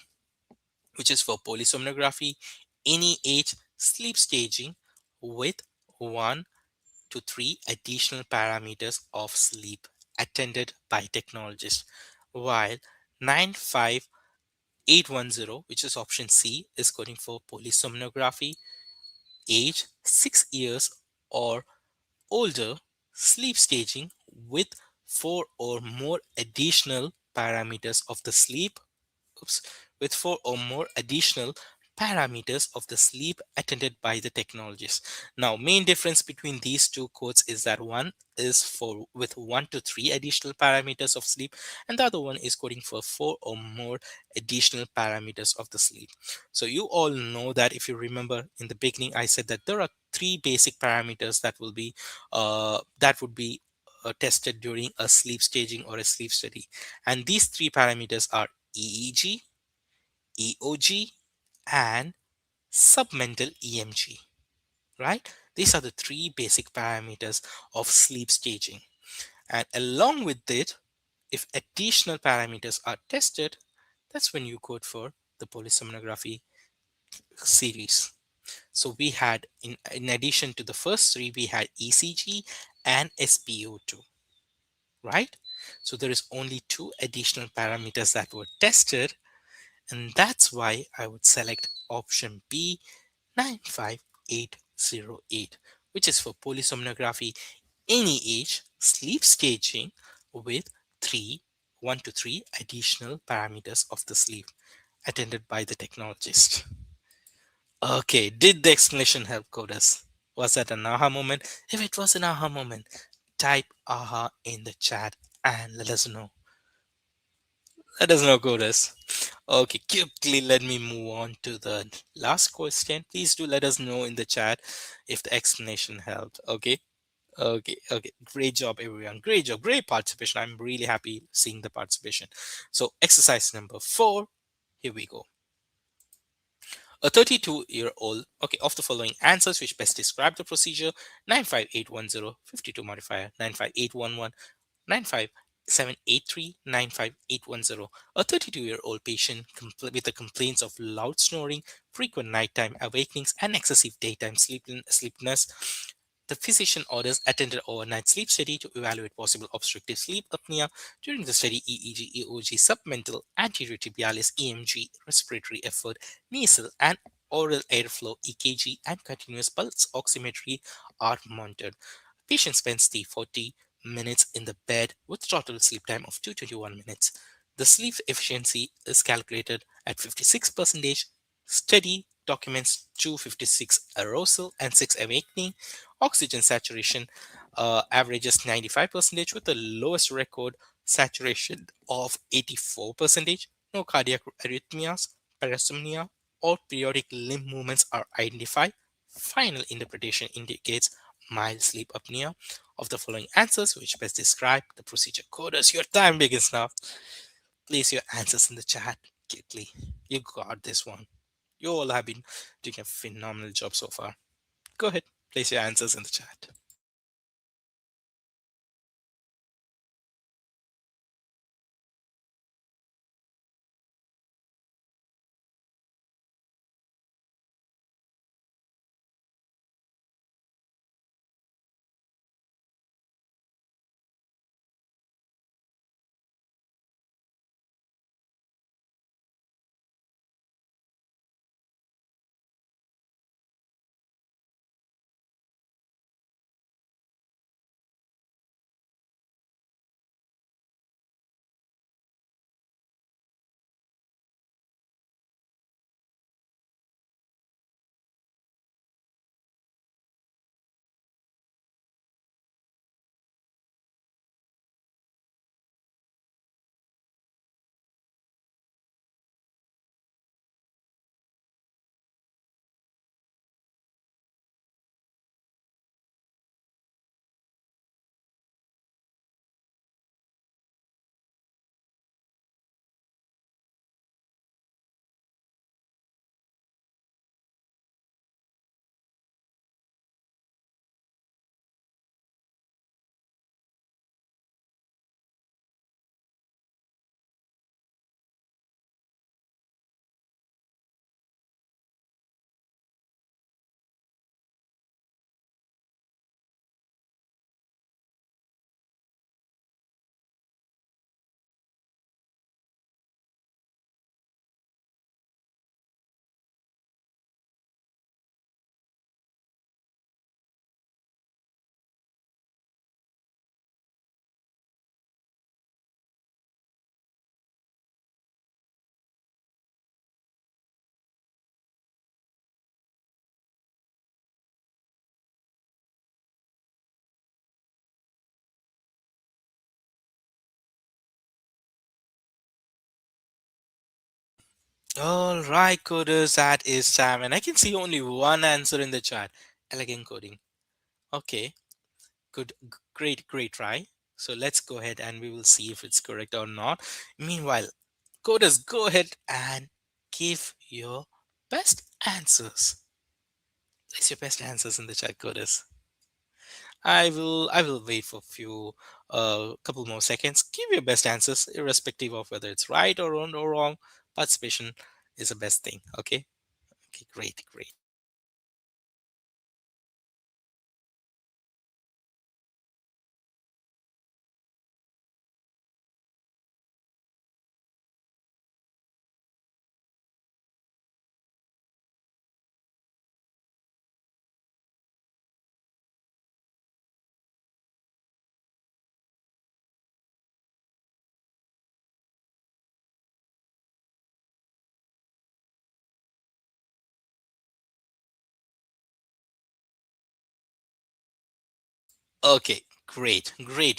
which is for polysomnography, any age sleep staging with 1 to 3 additional parameters of sleep attended by technologists, while 95810, which is option C, is coding for polysomnography, age 6 years or older, sleep staging with 4 or more additional parameters of the sleep oops, with 4 or more additional parameters of the sleep attended by the technologist. Now, main difference between these two codes is that one is for with 1 to 3 additional parameters of sleep, and the other one is coding for 4 or more additional parameters of the sleep. So you all know that if you remember in the beginning, I said that there are three basic parameters that would be tested during a sleep staging or a sleep study, and these three parameters are EEG, EOG, and submental EMG, right? These are the three basic parameters of sleep staging. And along with it, if additional parameters are tested, that's when you code for the polysomnography series. So we had, in addition to the first three, we had ECG and SpO2, right? So there is only two additional parameters that were tested, and that's why I would select option B, 95808, which is for polysomnography, any age, sleep staging with 1 to 3 additional parameters of the sleep attended by the technologist. Okay, did the explanation help, coders? Was that an aha moment? If it was an aha moment, type aha in the chat and let us know. Let us know, coders. Okay, quickly let me move on to the last question. Please do let us know in the chat if the explanation helped. Okay. Okay. Great job, everyone. Great job. Great participation. I'm really happy seeing the participation. So, exercise number 4. Here we go. A 32-year-old, okay, of the following answers which best describe the procedure: 95810, 52 modifier, 95811, 95783, 95810. A 32-year-old patient with the complaints of loud snoring, frequent nighttime awakenings, and excessive daytime sleepiness The physician orders attended overnight sleep study to evaluate possible obstructive sleep apnea. During the study, EEG, EOG, submental, anterior tibialis, EMG, respiratory effort, nasal and oral airflow, EKG, and continuous pulse oximetry are monitored. Patient spends the 40 minutes in the bed with total sleep time of 221 minutes. The sleep efficiency is calculated at 56%. Study documents 256 arousal and 6 awakening. Oxygen saturation averages 95% with the lowest record saturation of 84%. No cardiac arrhythmias, parasomnia, or periodic limb movements are identified. Final interpretation indicates mild sleep apnea. Of the following answers, which best describe the procedure? Coders, your time begins now. Place your answers in the chat quickly. You got this one. You all have been doing a phenomenal job so far. Go ahead, place your answers in the chat. All right, coders, that is time, and I can see only one answer in the chat. Elegant coding. Okay, good, great try. So let's go ahead and we will see if it's correct or not. Meanwhile, coders, go ahead and give your best answers. Place your best answers in the chat, coders. I will wait for a few couple more seconds. Give your best answers, irrespective of whether it's right or wrong. Participation is the best thing. Okay. Okay. Great. Okay,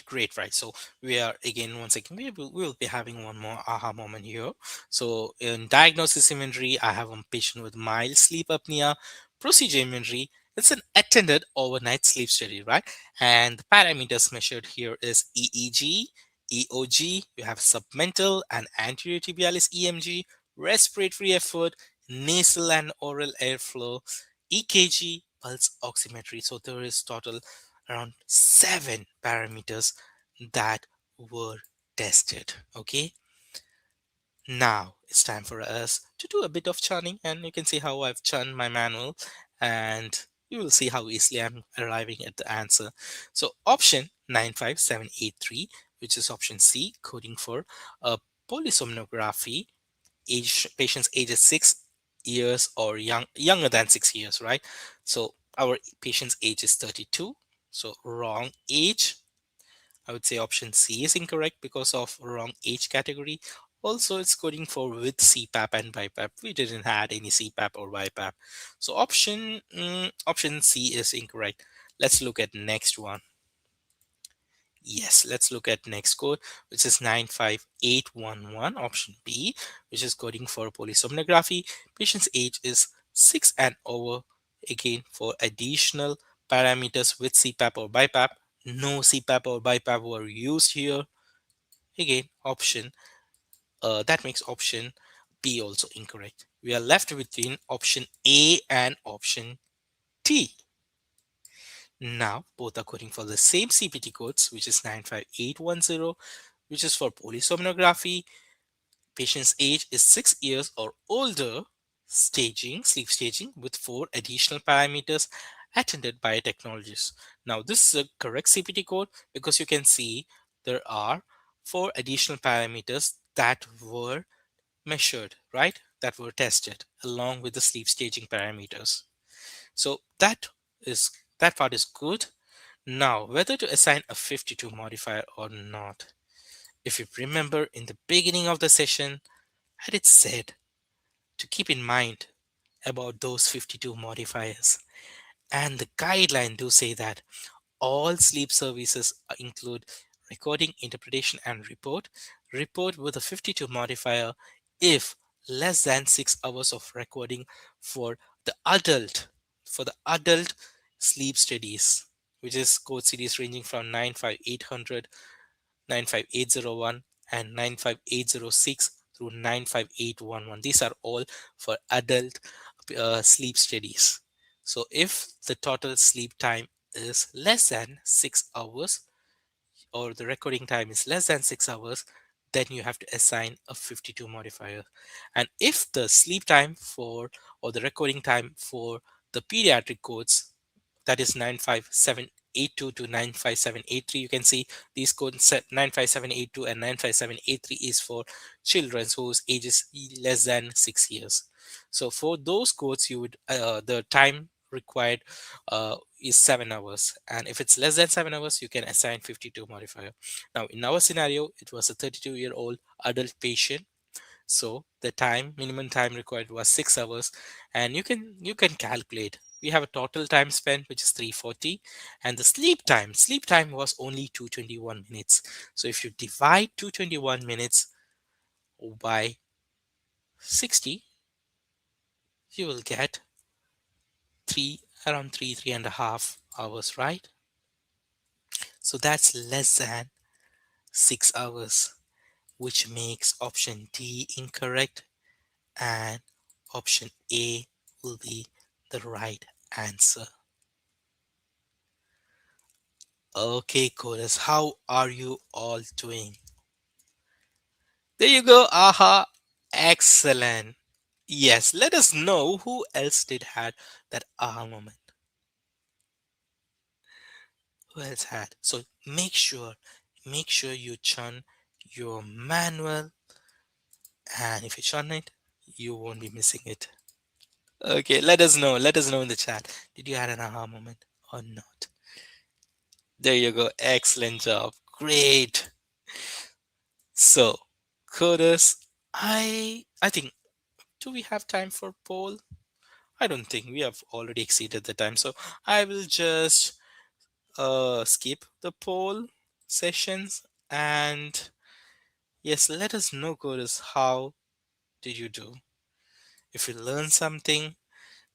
great. Right. So we are again once again we will be having one more aha moment here. So in diagnosis imagery, I have a patient with mild sleep apnea. Procedure imagery, it's an attended overnight sleep study, right? And the parameters measured here is EEG, EOG. You have submental and anterior tibialis EMG, respiratory effort, nasal and oral airflow, EKG, pulse oximetry. So there is total around 7 parameters that were tested. Okay, now it's time for us to do a bit of churning, and you can see how I've churned my manual. And You will see how easily I'm arriving at the answer. So option 95783, which is option C, coding for a polysomnography. Patient's age is 6 years or younger than 6 years, right? So our patient's age is 32. So wrong age. I would say option C is incorrect because of wrong age category. Also, it's coding for with CPAP and BiPAP. We didn't add any CPAP or BiPAP. So option C is incorrect. Let's look at next one. Yes, let's look at next code, which is 95811, option B, which is coding for polysomnography. Patient's age is 6 and over. Again, for additional parameters with CPAP or BiPAP, no CPAP or BiPAP were used here. Again, that makes option B also incorrect. We are left between option A and option T. Now, both are coding for the same CPT codes, which is 95810, which is for polysomnography. Patient's age is 6 years or older. Sleep staging with 4 additional parameters attended by a technologist. Now, this is a correct CPT code because you can see there are 4 additional parameters that were measured, right? That were tested along with the sleep staging parameters. So is that part is good. Now, whether to assign a 52 modifier or not. If you remember in the beginning of the session, I had it said to keep in mind about those 52 modifiers. And the guideline do say that all sleep services include recording, interpretation, and report. Report with a 52 modifier if less than 6 hours of recording for the adult, for the adult sleep studies, which is code series ranging from 95800, 95801, and 95806 through 95811. These are all for adult sleep studies. So if the total sleep time is less than 6 hours, or the recording time is less than 6 hours, then you have to assign a 52 modifier. And if the sleep time for, or the recording time for the pediatric codes, that is 95782 to 95783, you can see these codes set 95782 and 95783 is for children whose age is less than 6 years. So for those codes, you would the time required is 7 hours, and if it's less than 7 hours, you can assign 52 modifier. Now in our scenario, it was a 32-year-old adult patient, so the minimum time required was 6 hours, and you can calculate. We have a total time spent which is 340, and the sleep time was only 221 minutes. So if you divide 221 minutes by 60, you will get around three and a half hours, right? So that's less than 6 hours, which makes option D incorrect, and option A will be the right answer. Okay, coders, how are you all doing? There you go. Aha. Excellent. Yes, let us know who else did had that aha moment. Who else had? So make sure you churn your manual, and if you churn it, you won't be missing it. Okay, let us know. Let us know in the chat. Did you had an aha moment or not? There you go. Excellent job. Great. So, coders, I think, do we have time for poll? I don't think we have already exceeded the time. So I will just skip the poll sessions, and yes, let us know, coders, how did you do? If you learned something,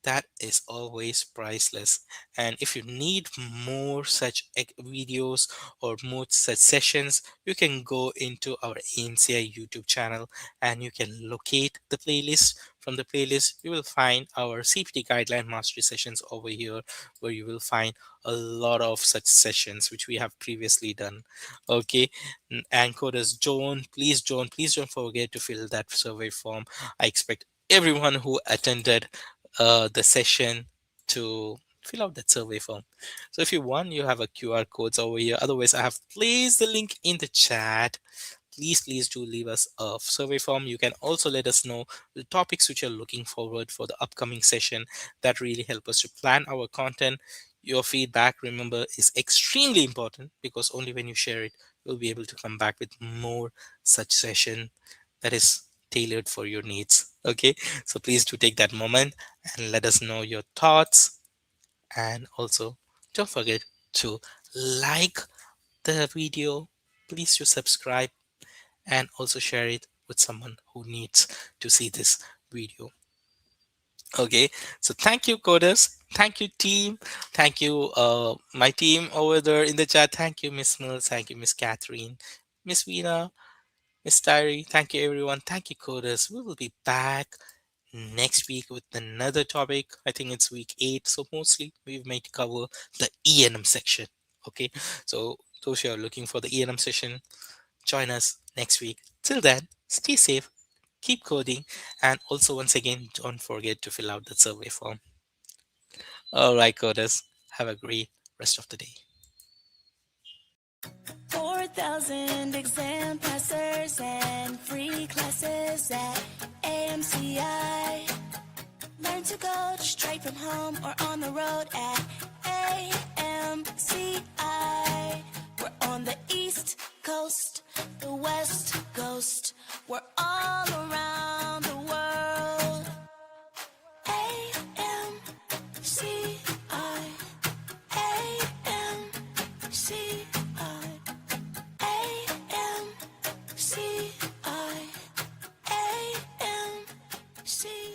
that is always priceless. And if you need more such videos or more such sessions, you can go into our AMCI YouTube channel and you can locate the playlist. From the playlist, you will find our CPT guideline mastery sessions over here, where you will find a lot of such sessions which we have previously done. Okay. And coders, please don't forget to fill that survey form. I expect everyone who attended the session to fill out that survey form. So if you want, you have a QR codes over here. Otherwise, I have placed the link in the chat. Please do leave us a survey form. You can also let us know the topics which you're looking forward for the upcoming session. That really help us to plan our content. Your feedback, remember, is extremely important, because only when you share it, you'll be able to come back with more such session that is tailored for your needs. Okay, so please do take that moment and let us know your thoughts. And also, don't forget to like the video. Please do subscribe and also share it with someone who needs to see this video. Okay, so thank you, coders. Thank you, team. Thank you, my team over there in the chat. Thank you, Miss Mills. Thank you, Miss Catherine, Miss Veena, Miss Diary. Thank you, everyone. Thank you, coders. We will be back next week with another topic. I think it's week 8, so mostly we might cover the E&M section. Okay, so those who are looking for the E&M session, join us next week. Till then, stay safe, keep coding, and also, once again, don't forget to fill out the survey form. All right, coders, have a great rest of the day. 4,000 exam passers and free classes at AMCI. Learn to code straight from home or on the road at AMCI. We're on the East Coast, the West Coast. We're all around the world. AMCI. AMCI. AMCI. AMCI.